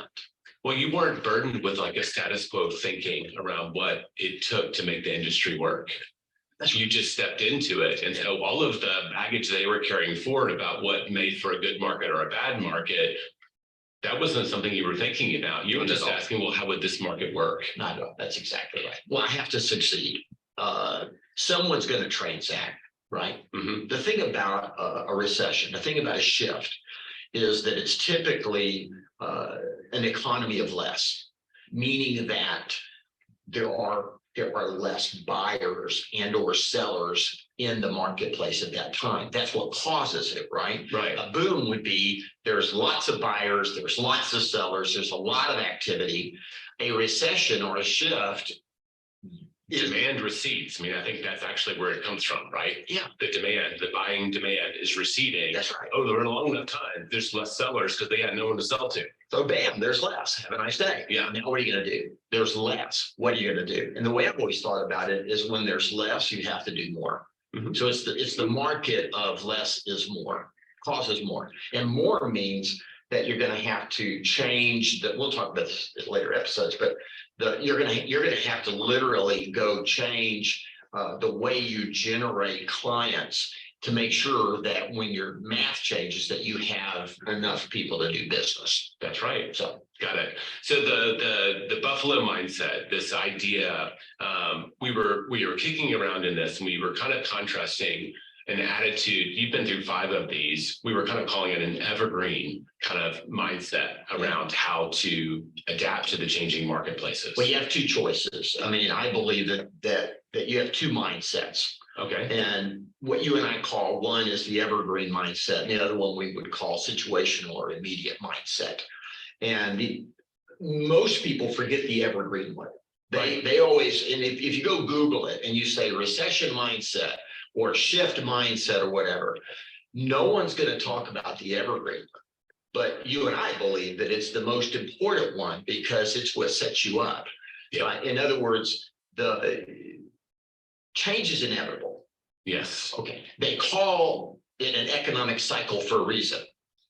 Well, you weren't burdened with like a status quo thinking around what it took to make the industry work. You just stepped into it. And so all of the baggage they were carrying forward about what made for a good market or a bad market, that wasn't something you were thinking about. You were just asking, well, how would this market work? Not at all. That's exactly right. Well, I have to succeed. Someone's going to transact, right? Mhm. The thing about a recession, the thing about a shift is that it's typically an economy of less, meaning that there are less buyers and or sellers in the marketplace at that time. That's what causes it, right? Right. A boom would be there's lots of buyers, there's lots of sellers, there's a lot of activity. A recession or a shift, demand recedes. I mean, I think that's actually where it comes from, right? Yeah. The buying demand is receding. That's right. Oh, they're in a long enough time. There's less sellers because they had no one to sell to. So bam, there's less. Have a nice day. Yeah. Now what are you gonna do? There's less. What are you gonna do? And the way I've always thought about it is when there's less, you have to do more. Mhm. So it's the market of less is more, causes more. And more means that you're gonna have to change that. We'll talk about this in later episodes, but you're gonna have to literally go change the way you generate clients to make sure that when your math changes, that you have enough people to do business. That's right. So, Got it. So the Buffalo mindset, this idea, we were kicking around in this, and we were kind of contrasting an attitude. You've been through 5 of these. We were kind of calling it an evergreen kind of mindset around how to adapt to the changing marketplaces. well, you have 2 choices. I mean, I believe that you have 2 mindsets. Okay. And what you and I call, one is the evergreen mindset, and the other one we would call situational or immediate mindset. And most people forget the evergreen one. They always, and if you go Google it and you say recession mindset or shift mindset or whatever, no one's going to talk about the evergreen. But you and I believe that it's the most important one because it's what sets you up. Yeah. In other words, the change is inevitable. Yes. Okay, they call it an economic cycle for a reason.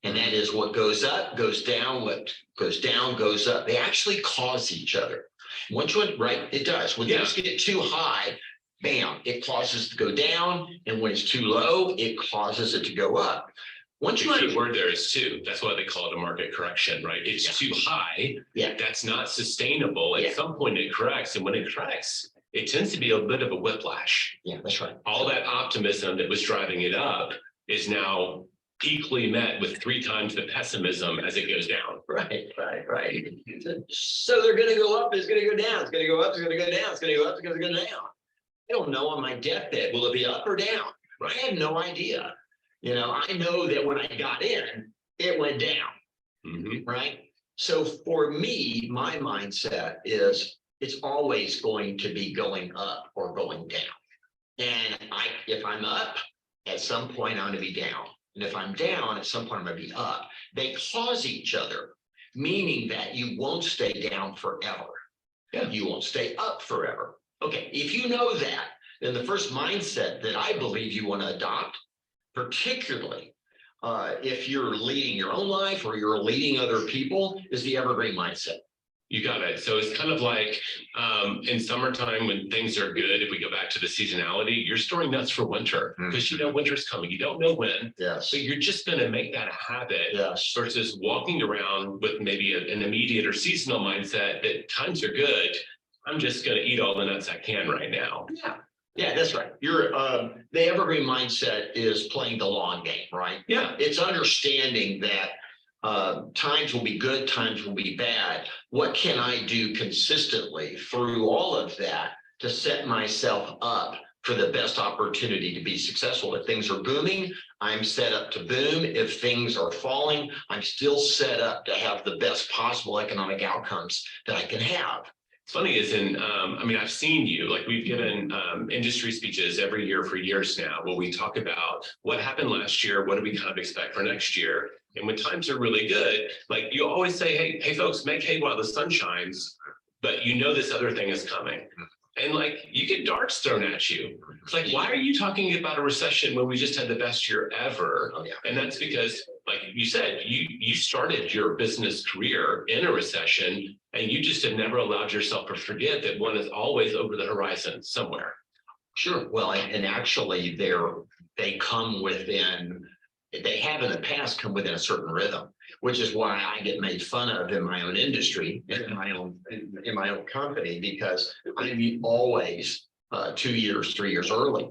And that is what goes up, goes down, what goes down, goes up. They actually cause each other. Once you, right, it does. When things get too high, bam, it causes it to go down. And when it's too low, it causes it to go up. Once The you key word there is too. That's why they call it a market correction, right? It's too high. Yeah. That's not sustainable. At Yeah. some point it corrects. And when it corrects, it tends to be a bit of a whiplash. Yeah, that's right. All that optimism that was driving it up is now equally met with 3 times the pessimism as it goes down. Right. So they're gonna go up, it's gonna go down, it's gonna go up, it's gonna go down, it's gonna go up, it's gonna go down. I don't know on my deathbed, will it be up or down? I have no idea. You know, I know that when I got in, it went down, Mhm. right? So for me, my mindset is it's always going to be going up or going down. And if I'm up, at some point I'm gonna be down. And if I'm down, at some point I'm gonna be up. They cause each other, meaning that you won't stay down forever. Yeah. You won't stay up forever. Okay, if you know that, then the first mindset that I believe you want to adopt, particularly if you're leading your own life or you're leading other people, is the evergreen mindset. You got it. So it's kind of like in summertime when things are good, if we go back to the seasonality, you're storing nuts for winter because you know winter's coming. You don't know when. Yes. So you're just going to make that a habit Yes. versus walking around with maybe an immediate or seasonal mindset that times are good. I'm just going to eat all the nuts I can right now. Yeah, that's right. The evergreen mindset is playing the long game, right? Yeah. It's understanding that times will be good, times will be bad. What can I do consistently through all of that to set myself up for the best opportunity to be successful? If things are booming, I'm set up to boom. If things are falling, I'm still set up to have the best possible economic outcomes that I can have. It's funny is I've seen you, like we've given industry speeches every year for years now, where we talk about what happened last year, what do we kind of expect for next year? And when times are really good, like you always say, hey folks, make hay while the sun shines, but you know this other thing is coming. And like you get darts thrown at you. It's like, why are you talking about a recession when we just had the best year ever? Oh, yeah. And that's because, like you said, you started your business career in a recession, and you just have never allowed yourself to forget that one is always over the horizon somewhere. Sure. Well, and actually they come within, they have in the past come within a certain rhythm, which is why I get made fun of in my own industry, in my own company, because I'm always 2 years, 3 years early.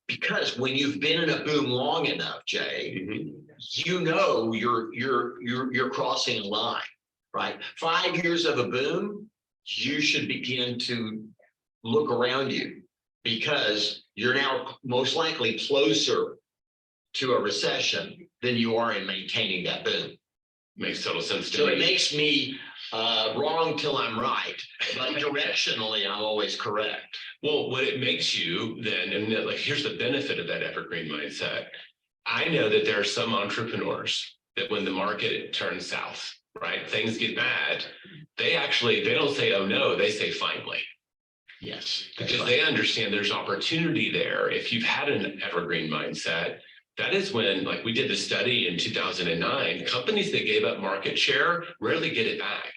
Because when you've been in a boom long enough, Jay, you know you're crossing a line, right? 5 years of a boom, you should begin to look around you because you're now most likely closer to a recession than you are in maintaining that boom. Makes total sense to So me. it makes me wrong till I'm right, but directionally, I'm always correct. Well, what it makes you then, and then, like, here's the benefit of that evergreen mindset. I know that there are some entrepreneurs that when the market turns south, right, things get bad, they don't say, oh no, they say finally. Yes. that's Because right. they understand there's opportunity there. If you've had an evergreen mindset, that is when, like we did the study in 2009, companies that gave up market share rarely get it back.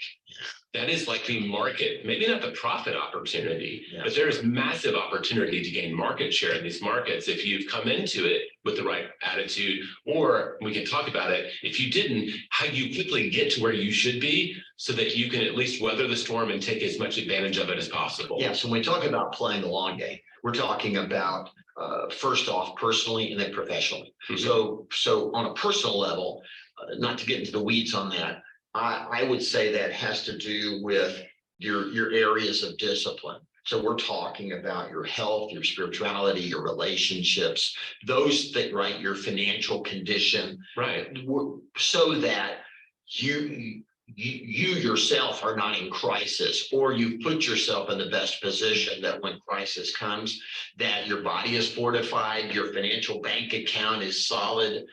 That is like the market, maybe not the profit opportunity, Yeah. but there is massive opportunity to gain market share in these markets if you've come into it with the right attitude, or we can talk about it. If you didn't, how you quickly get to where you should be so that you can at least weather the storm and take as much advantage of it as possible. Yeah, so when we talk about playing the long game, we're talking about first off, personally and then professionally. Mhm. So on a personal level, not to get into the weeds on that, I would say that has to do with your areas of discipline. So we're talking about your health, your spirituality, your relationships, those that, right, your financial condition, Right. so that you yourself are not in crisis, or you put yourself in the best position that when crisis comes, that your body is fortified, your financial bank account is solid,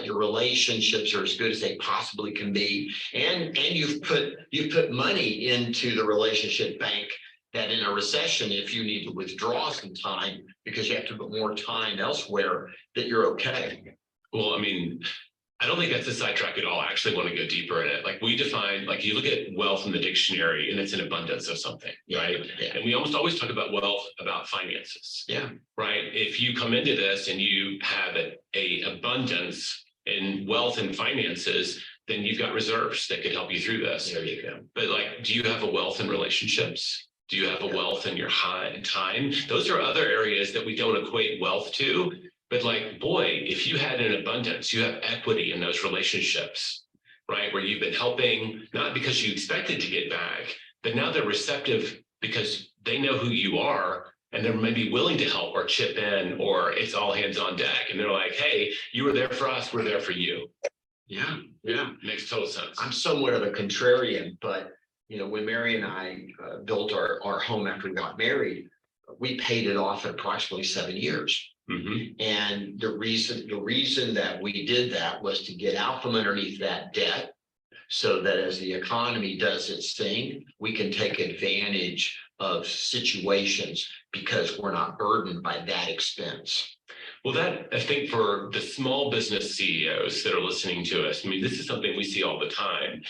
your relationships are as good as they possibly can be, and you've put money into the relationship bank that in a recession, if you need to withdraw some time because you have to put more time elsewhere, that you're okay. Well, I mean, I don't think that's a sidetrack at all. I actually want to go deeper in it. Like we define, like you look at wealth in the dictionary and it's an abundance of something, right? Yeah. And we almost always talk about wealth, about finances. Yeah. Right? If you come into this and you have a abundance in wealth and finances, then you've got reserves that could help you through this. There you go. But like, do you have a wealth in relationships? Do you have a wealth in your time? Those are other areas that we don't equate wealth to. But like, boy, if you had an abundance, you have equity in those relationships, right? Where you've been helping, not because you expected to get back, but now they're receptive because they know who you are and they're maybe willing to help or chip in, or it's all hands on deck. And they're like, hey, you were there for us, we're there for you. Yeah. Makes total sense. I'm somewhat of a contrarian, but when Mary and I built our home after we got married, we paid it off in approximately 7 years. Mhm. And the reason that we did that was to get out from underneath that debt, so that as the economy does its thing, we can take advantage of situations because we're not burdened by that expense. Well, that, I think for the small business CEOs that are listening to us, I mean, this is something we see all the time.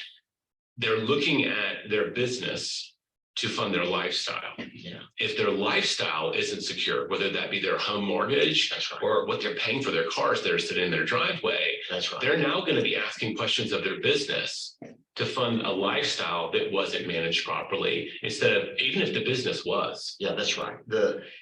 They're looking at their business to fund their lifestyle. Yeah, If their lifestyle isn't secure, whether that be their home mortgage that's right. or what they're paying for their cars that are sitting in their driveway, That's right. they're now going to be asking questions of their business to fund a lifestyle that wasn't managed properly, instead of, even if the business was. Yeah, that's right.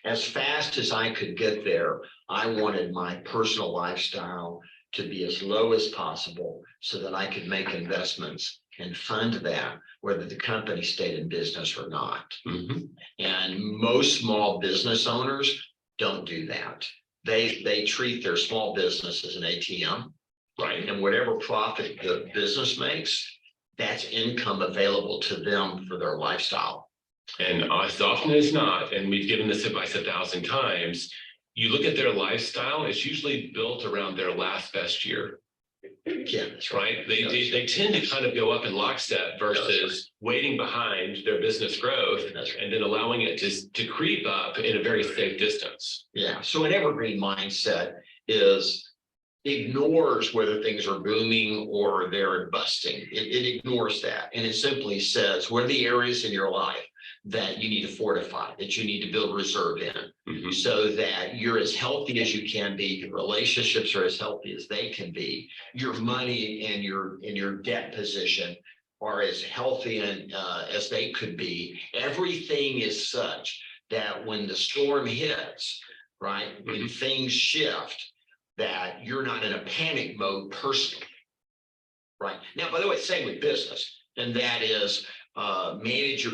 As fast as I could get there, I wanted my personal lifestyle to be as low as possible so that I could make investments and fund that, whether the company stayed in business or not. Mhm. And most small business owners don't do that. They treat their small business as an ATM, Right. and whatever profit the business makes, that's income available to them for their lifestyle. And as often as not, and we've given this advice 1,000 times, you look at their lifestyle, it's usually built around their last best year. Yeah, that's right. Right? They tend to kind of go up in lockstep versus waiting behind their business growth That's right. and then allowing it to creep up in a very safe distance. Yeah, so an evergreen mindset ignores whether things are booming or they're busting. It ignores that. And it simply says, what are the areas in your life that you need to fortify, that you need to build reserve in, Mhm. so that you're as healthy as you can be, your relationships are as healthy as they can be, your money and your debt position are as healthy and as they could be. Everything is such that when the storm hits, right, when things shift, that you're not in a panic mode personally. Right now, by the way, same with business, and that is manage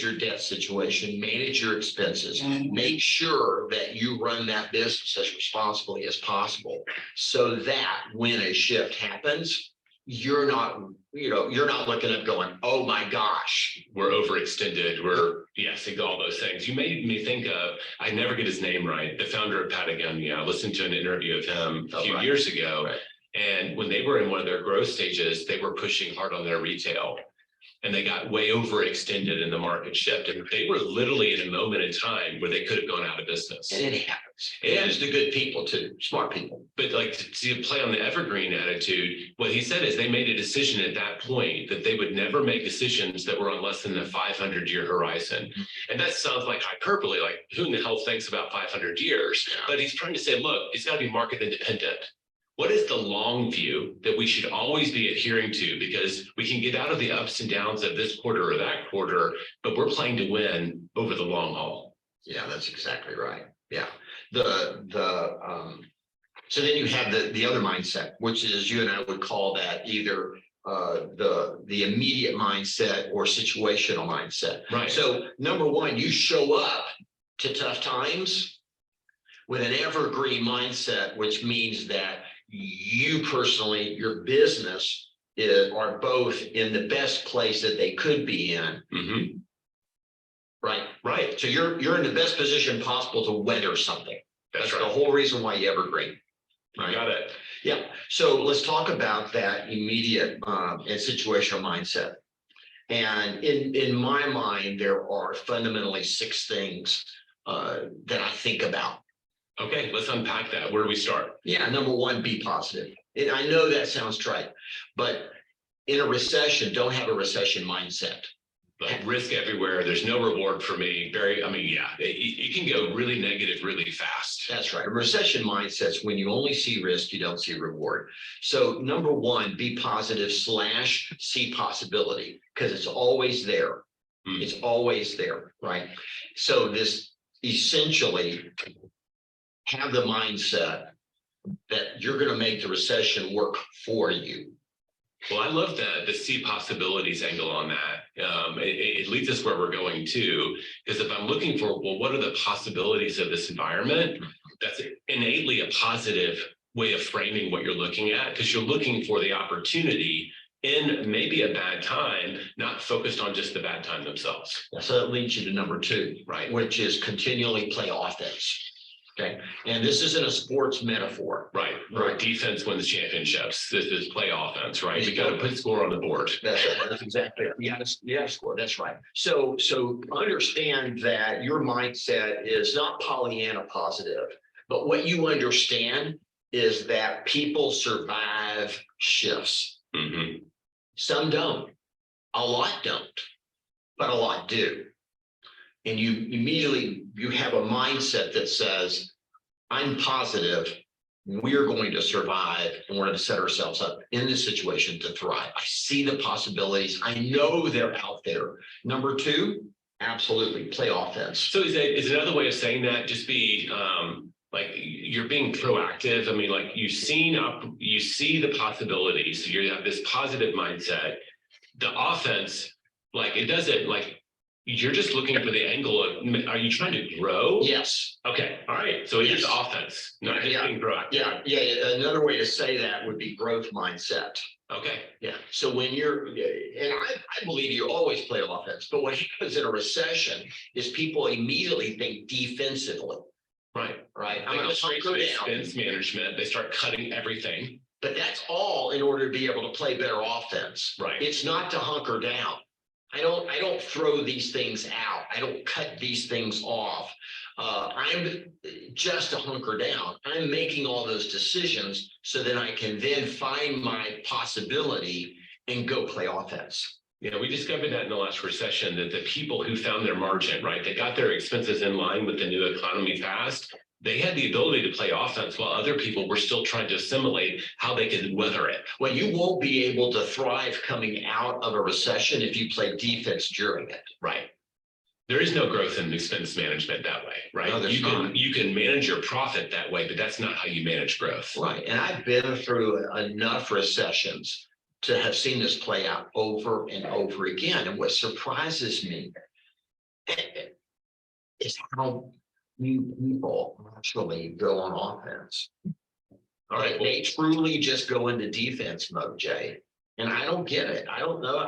your debt situation, manage your expenses, make sure that you run that business as responsibly as possible, so that when a shift happens, you're not, you're not looking at going, oh my gosh. We're overextended, we're, yes, all those things. You made me think of, I never get his name right, the founder of Patagonia. I listened to an interview of him a Oh, few right. years ago. Right. And when they were in one of their growth stages, they were pushing hard on their retail. And they got way overextended in the market shift. And they were literally at a moment in time where they could have gone out of business. And it happens. It happens to good people too, smart people. But like to play on the evergreen attitude, what he said is they made a decision at that point that they would never make decisions that were on less than a 500-year horizon. And that sounds like hyperbole, like who in the hell thinks about 500 years? But he's trying to say, look, it's got to be market independent. What is the long view that we should always be adhering to? Because we can get out of the ups and downs of this quarter or that quarter, but we're playing to win over the long haul. Yeah, that's exactly right. Yeah. So then you have the other mindset, which is you and I would call that either the immediate mindset or situational mindset. Right. So number one, you show up to tough times with an evergreen mindset, which means that you personally, your business are both in the best place that they could be in. Mhm. Right. So you're in the best position possible to weather something. That's The right. whole reason why you evergreen. You got it. Yeah. So let's talk about that immediate and situational mindset. And in my mind, there are fundamentally 6 things that I think about. Okay, let's unpack that. Where do we start? Yeah, number one, be positive. And I know that sounds trite, but in a recession, don't have a recession mindset. Like risk everywhere. There's no reward for me. It can go really negative really fast. That's right. A recession mindset's when you only see risk, you don't see reward. So number one, be positive / see possibility, because it's always there. Hmm. It's always there, right? So this essentially have the mindset that you're going to make the recession work for you. Well, I love the see possibilities angle on that. It leads us where we're going to, because if I'm looking for, well, what are the possibilities of this environment? That's innately a positive way of framing what you're looking at, because you're looking for the opportunity in maybe a bad time, not focused on just the bad time themselves. So that leads you to number 2, Right. which is continually play offense. Okay. And this isn't a sports metaphor. Right. Where Right. defense wins championships. This is play offense, right? We got to put score on the board. That's exactly, you gotta score, that's right. So understand that your mindset is not Pollyanna positive, but what you understand is that people survive shifts. Mhm. Some don't, a lot don't, but a lot do. And you immediately, you have a mindset that says, I'm positive, we're going to survive and we're going to set ourselves up in this situation to thrive. I see the possibilities. I know they're out there. Number 2, absolutely play offense. So is another way of saying that just be like you're being proactive? I mean, like you see the possibilities. So you have this positive mindset. The offense, like it doesn't like you're just looking for the angle of, are you trying to grow? Yes. Okay. All right. So it is Yes. offense, not just Yeah. being proactive. Yeah. Another way to say that would be growth mindset. Okay. Yeah. So when and I believe you always play offense, but what happens in a recession is people immediately think defensively, Right. right? They I'm go going to straight to hunker down. expense management. They start cutting everything. But that's all in order to be able to play better offense. Right. It's not to hunker down. I don't throw these things out. I don't cut these things off. I'm just a hunker down. I'm making all those decisions so that I can then find my possibility and go play offense. Yeah, we discovered that in the last recession, that the people who found their margin, right, they got their expenses in line with the new economy fast. They had the ability to play offense while other people were still trying to assimilate how they could weather it. Well, you won't be able to thrive coming out of a recession if you play defense during it. Right. There is no growth in expense management that way, right? No, there's not. You can manage your profit that way, but that's not how you manage growth. Right. And I've been through enough recessions to have seen this play out over and over again. And what surprises me is how few people actually go on offense. All right. They truly just go into defense mode, Jay. And I don't get it. I don't know.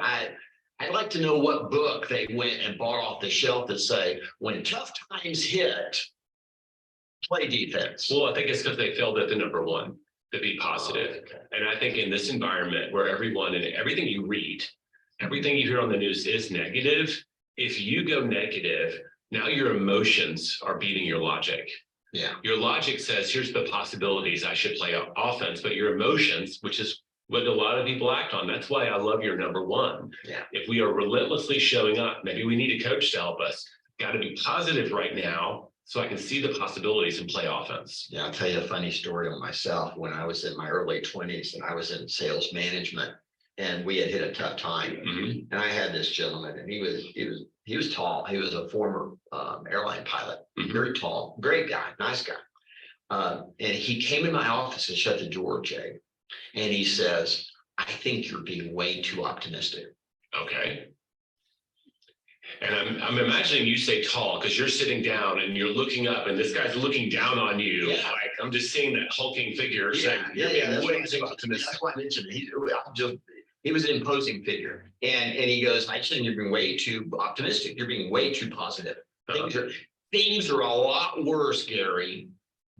I'd like to know what book they went and bought off the shelf that say, when tough times hit, play defense. Well, I think it's because they failed at the number one, to be positive. Okay. And I think in this environment where everyone and everything you read, everything you hear on the news is negative, if you go negative, now your emotions are beating your logic. Yeah. Your logic says, here's the possibilities, I should play offense, but your emotions, which is what a lot of people act on. That's why I love your number one. Yeah. If we are relentlessly showing up, maybe we need a coach to help us. Got to be positive right now so I can see the possibilities and play offense. Yeah, I'll tell you a funny story on myself. When I was in my early 20s and I was in sales management and we had hit a tough time. Mhm. And I had this gentleman and he was tall. He was a former airline pilot, Mhm. very tall, great guy, nice guy. And he came in my office and shut the door, Jay. And he says, I think you're being way too optimistic. Okay. And I'm imagining you say tall because you're sitting down and you're looking up and this guy's looking down on you. Yeah. Like I'm just seeing that hulking figure saying, Yeah, you're yeah, that's being way why I too said- optimistic. that's why I mentioned it. He was an imposing figure. And he goes, I think you're being way too optimistic. You're being way too positive. Uh-huh. Things are a lot worse, Gary,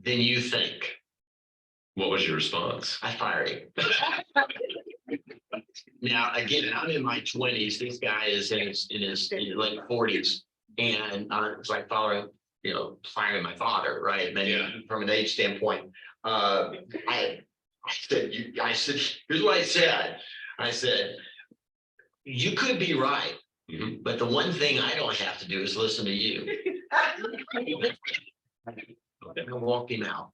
than you think. What was your response? I fired him. Now, again, I'm in my 20s. This guy is in his late 40s. And it's like firing my father, right? Maybe Yeah. from an age standpoint. I said, here's what I said. I said, you could be right, Mhm. but the one thing I don't have to do is listen to you. And I walked him out.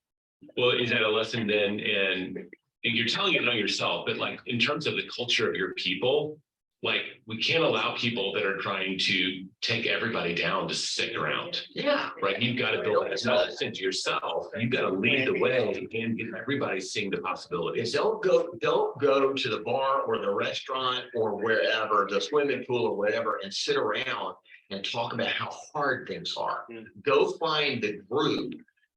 Well, is that a lesson then? And you're telling it on yourself, but like in terms of the culture of your people, like we can't allow people that are trying to take everybody down to stick around, Yeah. right? You've got to build that trust into yourself. You've got to lead the way and get everybody seeing the possibilities. Don't go to the bar or the restaurant or wherever, the swimming pool or whatever, and sit around and talk about how hard things are. Go find the group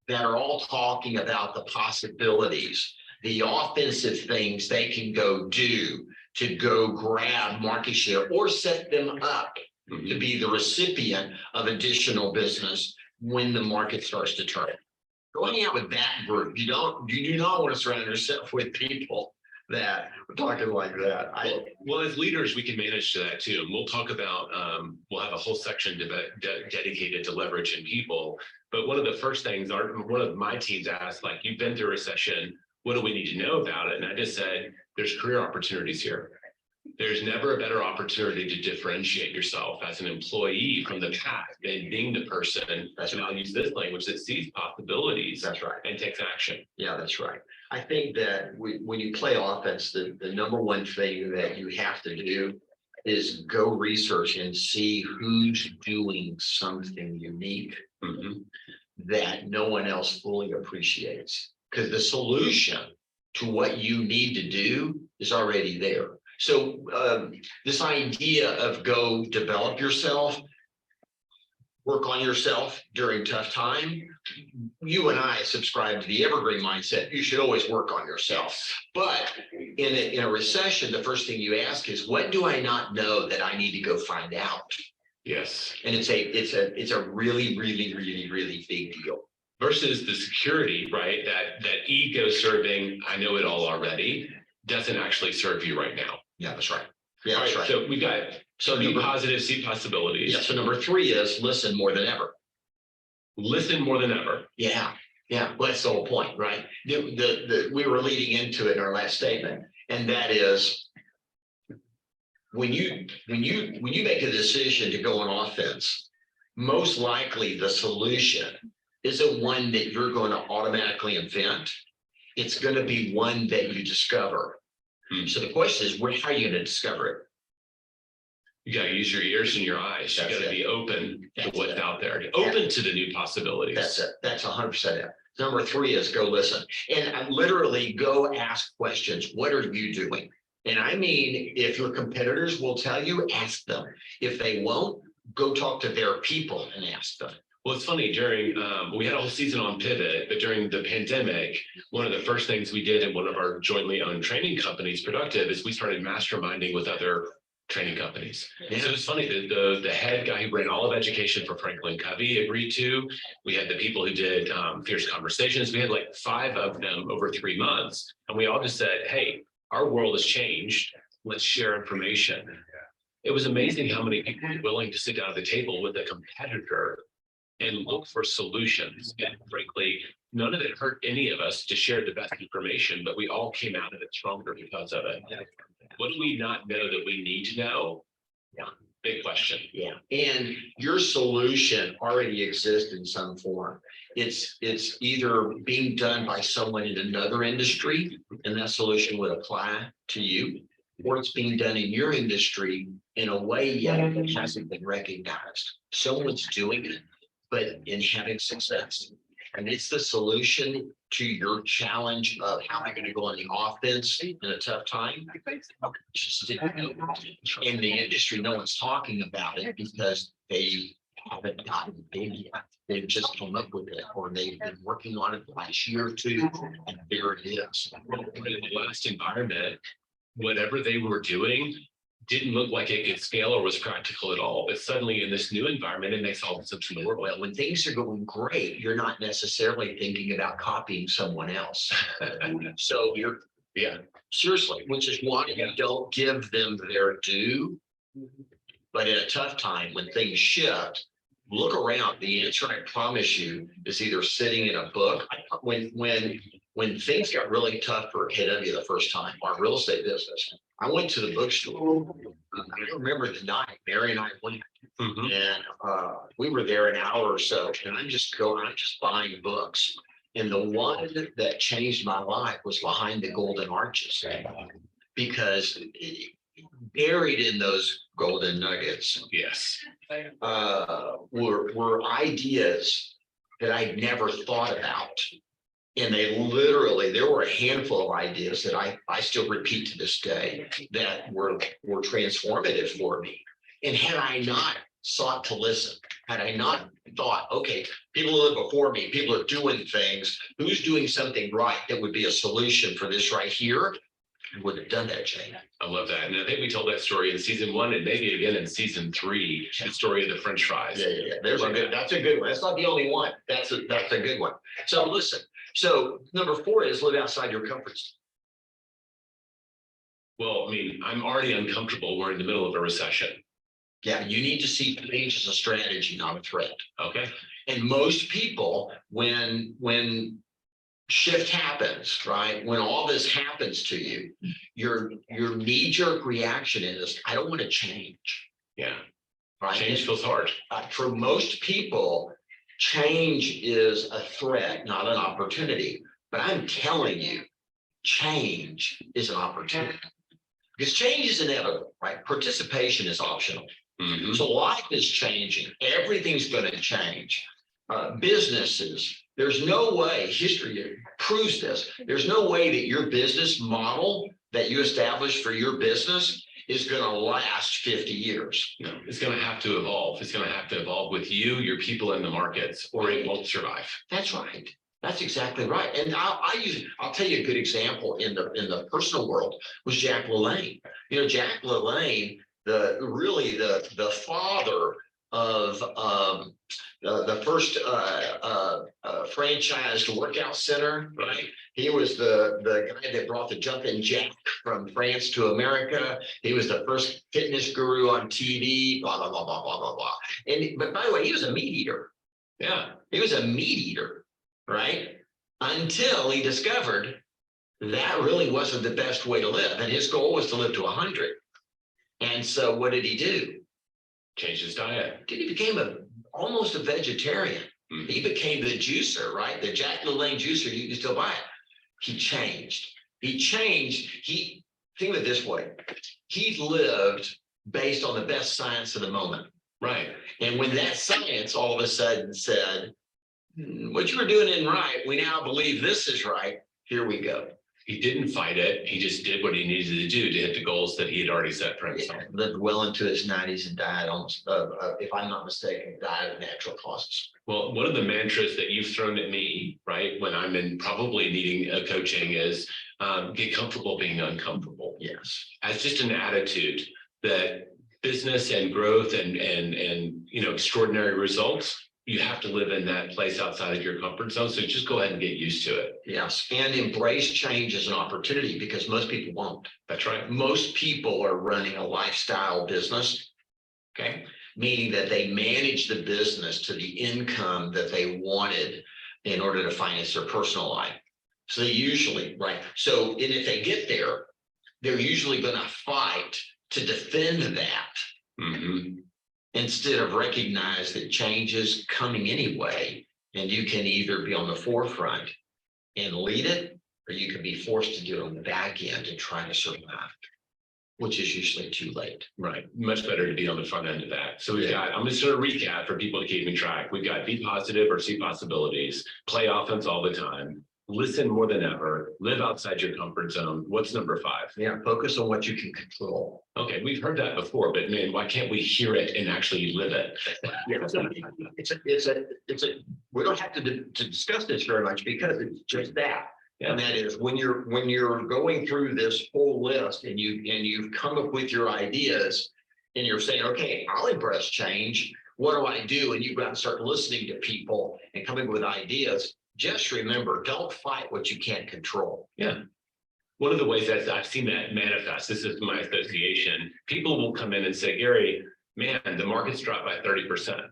that are all talking about the possibilities, the offensive things they can go do to go grab market share or set them up Mhm. to be the recipient of additional business when the market starts to turn. Go hang out with that group. You do not want to surround yourself with people that are talking like that. Well, as leaders, we can manage to that too. And we'll talk about, we'll have a whole section dedicated to leverage in people. But one of the first things one of my teams asked, like, you've been through a recession, what do we need to know about it? And I just said, there's career opportunities here. There's never a better opportunity to differentiate yourself as an employee from the pack than being the person, and I'll use this language, that sees possibilities That's right. and takes action. Yeah, that's right. I think that when you play offense, the number one thing that you have to do is go research and see who's doing something unique Mhm. that no one else fully appreciates. Because the solution to what you need to do is already there. So this idea of go develop yourself, work on yourself during tough time. You and I subscribe to the evergreen mindset. You should always work on yourself. But in a recession, the first thing you ask is, what do I not know that I need to go find out? Yes. And it's a really, really, really, really big deal. Versus the security, right? That ego serving, I know it all already, doesn't actually serve you right now. Yeah, that's right. Yeah, All that's right, right. so we've got So be number, positive, see possibilities. yeah, so number 3 is listen more than ever. Listen more than ever. Yeah, well, that's the whole point, right? We were leading into it in our last statement, and that is when you make a decision to go on offense, most likely the solution isn't one that you're going to automatically invent. It's going to be one that you discover. Hmm. So the question is, how are you going to discover it? You gotta use your ears and your eyes. You That's gotta it. be open to That's what's it. out there, open to the new possibilities. That's it. That's 100% it. Number 3 is go listen, and literally go ask questions. What are you doing? And I mean, if your competitors will tell you, ask them. If they won't, go talk to their people and ask them. Well, it's funny during, we had a whole season on pivot, but during the pandemic, one of the first things we did in one of our jointly owned training companies, Productive, is we started masterminding with other training companies. So it's funny that the head guy who ran all of education for Franklin Covey agreed to. We had the people who did Fierce Conversations. We had like 5 of them over 3 months. And we all just said, hey, our world has changed. Let's share information. It was amazing how many people were willing to sit down at the table with a competitor and look for solutions. And frankly, none of it hurt any of us to share the best information, but we all came out of it stronger because of it. What do we not know that we need to know? Yeah, big question. Yeah, and your solution already exists in some form. It's either being done by someone in another industry, and that solution would apply to you, or it's being done in your industry in a way yet it hasn't been recognized. Someone's doing it, but in having success. And it's the solution to your challenge of how am I going to go on the offense in a tough time? Just didn't know. In the industry, no one's talking about it because they haven't gotten big yet. They've just come up with it, or they've been working on it the last year or two, and there it is. In the last environment, whatever they were doing didn't look like it could scale or was practical at all. But suddenly in this new environment, it makes all the sense in the world. Well, when things are going great, you're not necessarily thinking about copying someone else. So you're, Yeah, seriously, which is why you don't give them their due. But in a tough time, when things shift, look around. The answer, I promise you, is either sitting in a book. When things got really tough for KW the first time, our real estate business, I went to the bookstore. I remember the night Mary and I went, Mhm. and we were there an hour or so, and I'm just buying books. And the one that changed my life was Behind the Golden Arches, because buried in those golden nuggets Yes. were ideas that I'd never thought about. And there were a handful of ideas that I still repeat to this day that were transformative for me. And had I not sought to listen, had I not thought, okay, people live before me, people are doing things, who's doing something right that would be a solution for this right here, I would have done that, Jay. I love that. And I think we told that story in season 1 and maybe again in season 3, the story of the French fries. Yeah. That's a good one. That's not the only one. That's a good one. So listen. So number 4 is live outside your comfort zone. Well, I mean, I'm already uncomfortable. We're in the middle of a recession. Yeah, you need to see change as a strategy, not a threat. Okay. And most people, when shift happens, right? When all this happens to you, your knee-jerk reaction is, I don't want to change. Yeah. Right? Change feels hard. For most people, change is a threat, not an opportunity. But I'm telling you, change is an opportunity. Because change is inevitable, right? Participation is optional. Mhm. So life is changing. Everything's going to change. Businesses, there's no way, history proves this. There's no way that your business model that you establish for your business is going to last 50 years. No, it's going to have to evolve. It's going to have to evolve with you, your people in the markets, or it won't survive. That's right. That's exactly right. And I'll tell you a good example in the personal world was Jack LaLanne. You know, Jack LaLanne, the father of the first franchised workout center, right? He was the guy that brought the jumping jack from France to America. He was the first fitness guru on TV, blah, blah, blah, blah, blah, blah, blah. But by the way, he was a meat eater. Yeah. He was a meat eater, right? Until he discovered that really wasn't the best way to live. And his goal was to live to 100. And so what did he do? Change his diet. He became almost a vegetarian. Mhm. He became the juicer, right? The Jack LaLanne juicer, you can still buy it. He changed. Think of it this way. He lived based on the best science of the moment. Right. And when that science all of a sudden said, what you were doing isn't right, we now believe this is right, here we go. He didn't fight it. He just did what he needed to do to hit the goals that he had already set for himself. Lived well into his 90s and died almost, if I'm not mistaken, died of natural causes. Well, one of the mantras that you've thrown at me, right, when I'm in probably needing a coaching is get comfortable being uncomfortable. Yes. As just an attitude that business and growth and extraordinary results, you have to live in that place outside of your comfort zone. So just go ahead and get used to it. Yes, and embrace change as an opportunity because most people won't. That's right. Most people are running a lifestyle business. Okay, meaning that they manage the business to the income that they wanted in order to finance their personal life. So they usually, right? So, and if they get there, they're usually going to fight to defend that Mhm. instead of recognize that change is coming anyway. And you can either be on the forefront and lead it, or you can be forced to do it on the back end and trying to survive, which is usually too late. Right. Much better to be on the front end of that. So we've Yeah. got, I'm just going to recap for people to keep in track. We've got be positive or see possibilities, play offense all the time, listen more than ever, live outside your comfort zone. What's number 5? Yeah, focus on what you can control. Okay, we've heard that before, but man, why can't we hear it and actually live it? We don't have to discuss this very much because it's just that. Yeah. And that is when you're going through this whole list and you've come up with your ideas and you're saying, okay, I'll embrace change. What do I do? And you've got to start listening to people and coming up with ideas. Just remember, don't fight what you can't control. Yeah. One of the ways that I've seen that manifest, this is my association, people will come in and say, Gary, man, the market's dropped by 30%.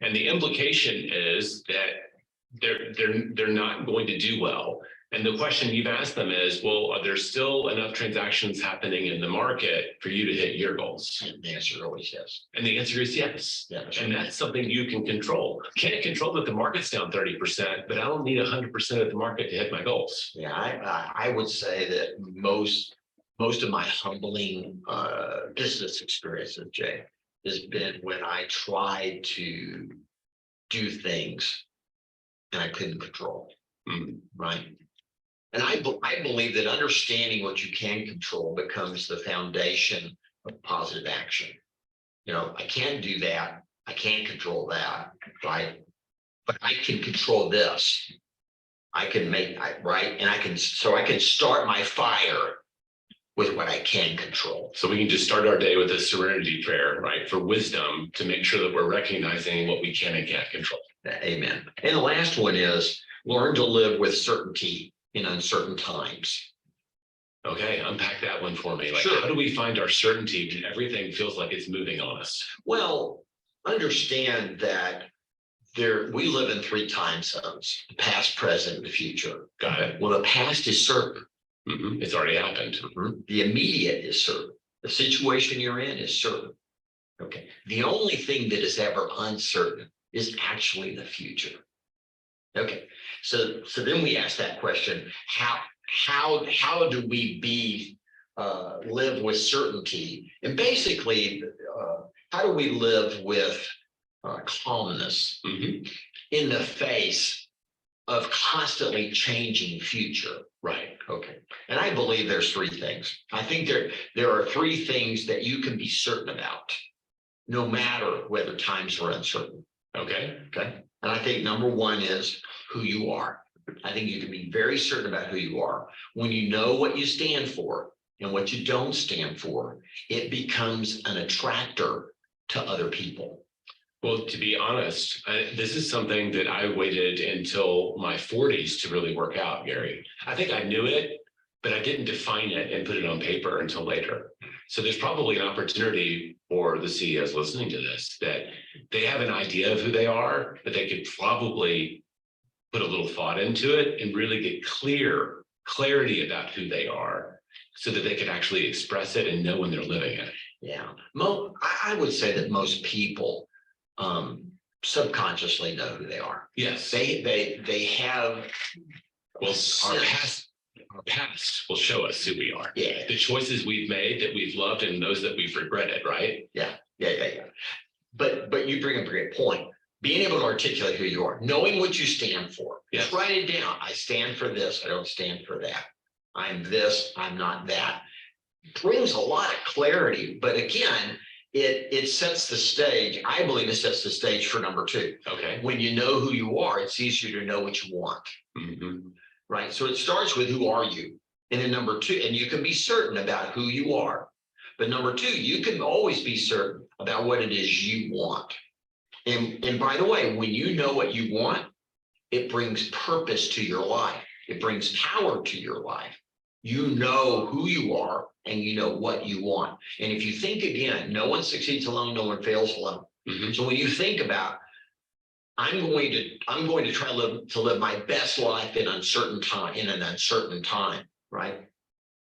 And the implication is that they're not going to do well. And the question you've asked them is, well, are there still enough transactions happening in the market for you to hit your goals? And the answer always yes. And the answer is yes. Yeah, And that's something you can control. Can't control that the market's down 30%, but I don't need 100% of the market to hit my goals. Yeah, I would say that most of my humbling business experiences, Jay, has been when I tried to do things and I couldn't control. Right. And I believe that understanding what you can control becomes the foundation of positive action. You know, I can't do that. I can't control that, right? But I can control this. I can make, right? And I can start my fire with what I can control. So we can just start our day with a serenity prayer, right? For wisdom to make sure that we're recognizing what we can and can't control. Amen. And the last one is learn to live with certainty in uncertain times. Okay, unpack that one for me. Like, Sure. how do we find our certainty when everything feels like it's moving on us? Well, understand that we live in 3 time zones: the past, present, and the future. Got it. Well, the past is certain. It's already happened. The immediate is certain. The situation you're in is certain. Okay. The only thing that is ever uncertain is actually the future. Okay. So then we ask that question: how do we live with certainty? And basically, how do we live with calmness in the face of constantly changing future? Right. Okay. And I believe there's 3 things. I think there are 3 things that you can be certain about, no matter whether times are uncertain. Okay. Okay. And I think number 1 is who you are. I think you can be very certain about who you are. When you know what you stand for and what you don't stand for, it becomes an attractor to other people. Well, to be honest, this is something that I waited until my 40s to really work out, Gary. I think I knew it, but I didn't define it and put it on paper until later. So there's probably an opportunity for the CEOs listening to this that they have an idea of who they are, but they could probably put a little thought into it and really get clarity about who they are so that they could actually express it and know when they're living it. Yeah. I would say that most people subconsciously know who they are. Yes. They have. Well, our past will show us who we are. Yeah. The choices we've made that we've loved and those that we've regretted, right? Yeah. But you bring up a great point. Being able to articulate who you are, knowing what you stand for. Yes. Just write it down. I stand for this. I don't stand for that. I'm this, I'm not that. Brings a lot of clarity, but again, it sets the stage. I believe it sets the stage for number two. Okay. When you know who you are, it's easier to know what you want, Mhm. right? So it starts with who are you? And then number two, and you can be certain about who you are. But number two, you can always be certain about what it is you want. And by the way, when you know what you want, it brings purpose to your life. It brings power to your life. You know who you are and you know what you want. And if you think again, no one succeeds alone, no one fails alone. Mhm. So when you think about, I'm going to try to live my best life in an uncertain time, right?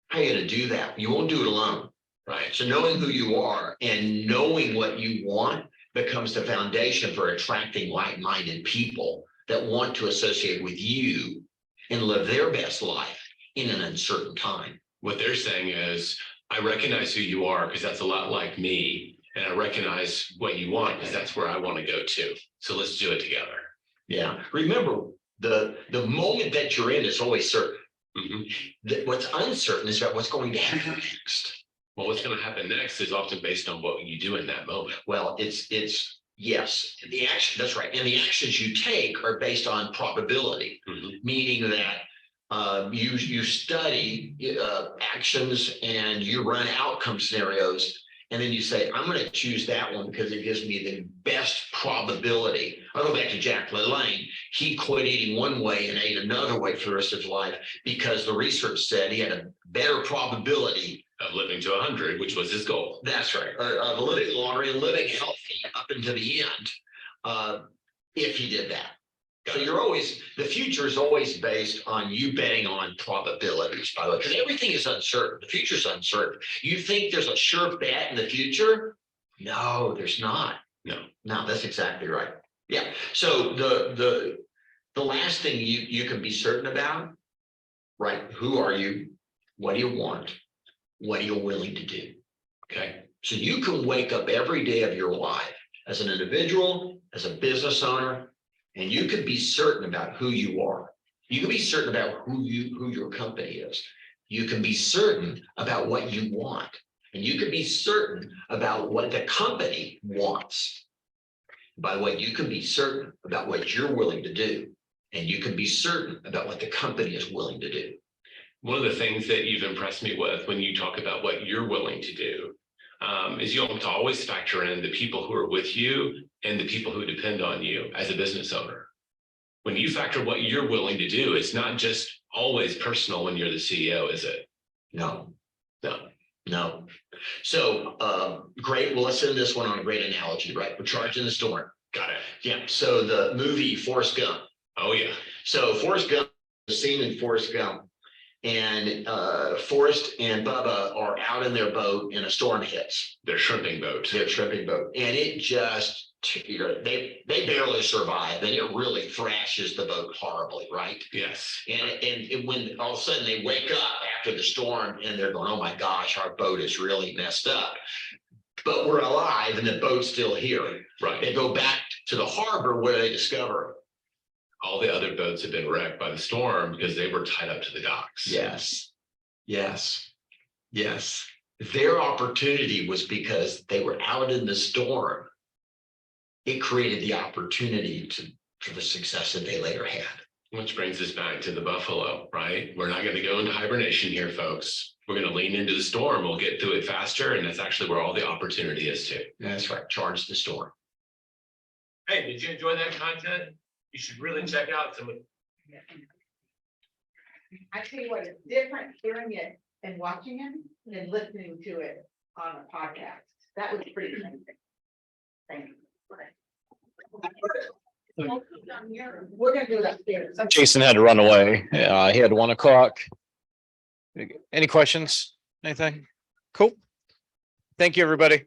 How are you going to do that? You won't do it alone. Right. So knowing who you are and knowing what you want becomes the foundation for attracting like-minded people that want to associate with you and live their best life in an uncertain time. What they're saying is, I recognize who you are because that's a lot like me. And I recognize what you want because that's where I want to go to. So let's do it together. Yeah. Remember, the moment that you're in is always certain. Mhm. What's uncertain is about what's going to happen next. Well, what's going to happen next is often based on what you do in that moment. Well, it's yes, the action, that's right. And the actions you take are based on probability, Mhm. meaning that you study actions and you run outcome scenarios. And then you say, I'm going to choose that one because it gives me the best probability. I'll go back to Jack LaLanne. He quit eating one way and ate another way for the rest of his life because the research said he had a better probability Of living to 100, which was his goal. that's right. Of living longer and living healthy up until the end, if he did that. So the future is always based on you betting on probabilities, by the way, because everything is uncertain. The future is uncertain. You think there's a sure bet in the future? No, there's not. No. No, that's exactly right. Yeah. So the last thing you can be certain about, right? Who are you? What do you want? What are you willing to do? Okay. So you can wake up every day of your life as an individual, as a business owner, and you can be certain about who you are. You can be certain about who your company is. You can be certain about what you want, and you can be certain about what the company wants. By the way, you can be certain about what you're willing to do, and you can be certain about what the company is willing to do. One of the things that you've impressed me with when you talk about what you're willing to do is you have to always factor in the people who are with you and the people who depend on you as a business owner. When you factor what you're willing to do, it's not just always personal when you're the CEO, is it? No. No. No. So great. Well, let's end this one on a great analogy, right? We're charging the storm. Got it. Yeah. So the movie Forrest Gump. Oh, yeah. So Forrest Gump, the scene in Forrest Gump, and Forrest and Bubba are out in their boat and a storm hits. Their shrimping boat. Their shrimping boat. And it just, they barely survive, and it really thrashes the boat horribly, right? Yes. And when all of a sudden they wake up after the storm and they're going, oh my gosh, our boat is really messed up. But we're alive and the boat's still here. Right. They go back to the harbor where they discover All the other boats have been wrecked by the storm because they were tied up to the docks. yes, yes, yes. Their opportunity was because they were out in the storm. It created the opportunity for the success that they later had. Which brings us back to the buffalo, right? We're not going to go into hibernation here, folks. We're going to lean into the storm. We'll get through it faster. And that's actually where all the opportunity is too. That's right. Charge the storm. Hey, did you enjoy that content? You should really check out some of I tell you what, it's different hearing it and watching it than listening to it on a podcast. That was pretty amazing. Thank you. We're gonna do it upstairs. Jason had to run away. He had 1 o'clock. Any questions? Anything? Cool. Thank you, everybody.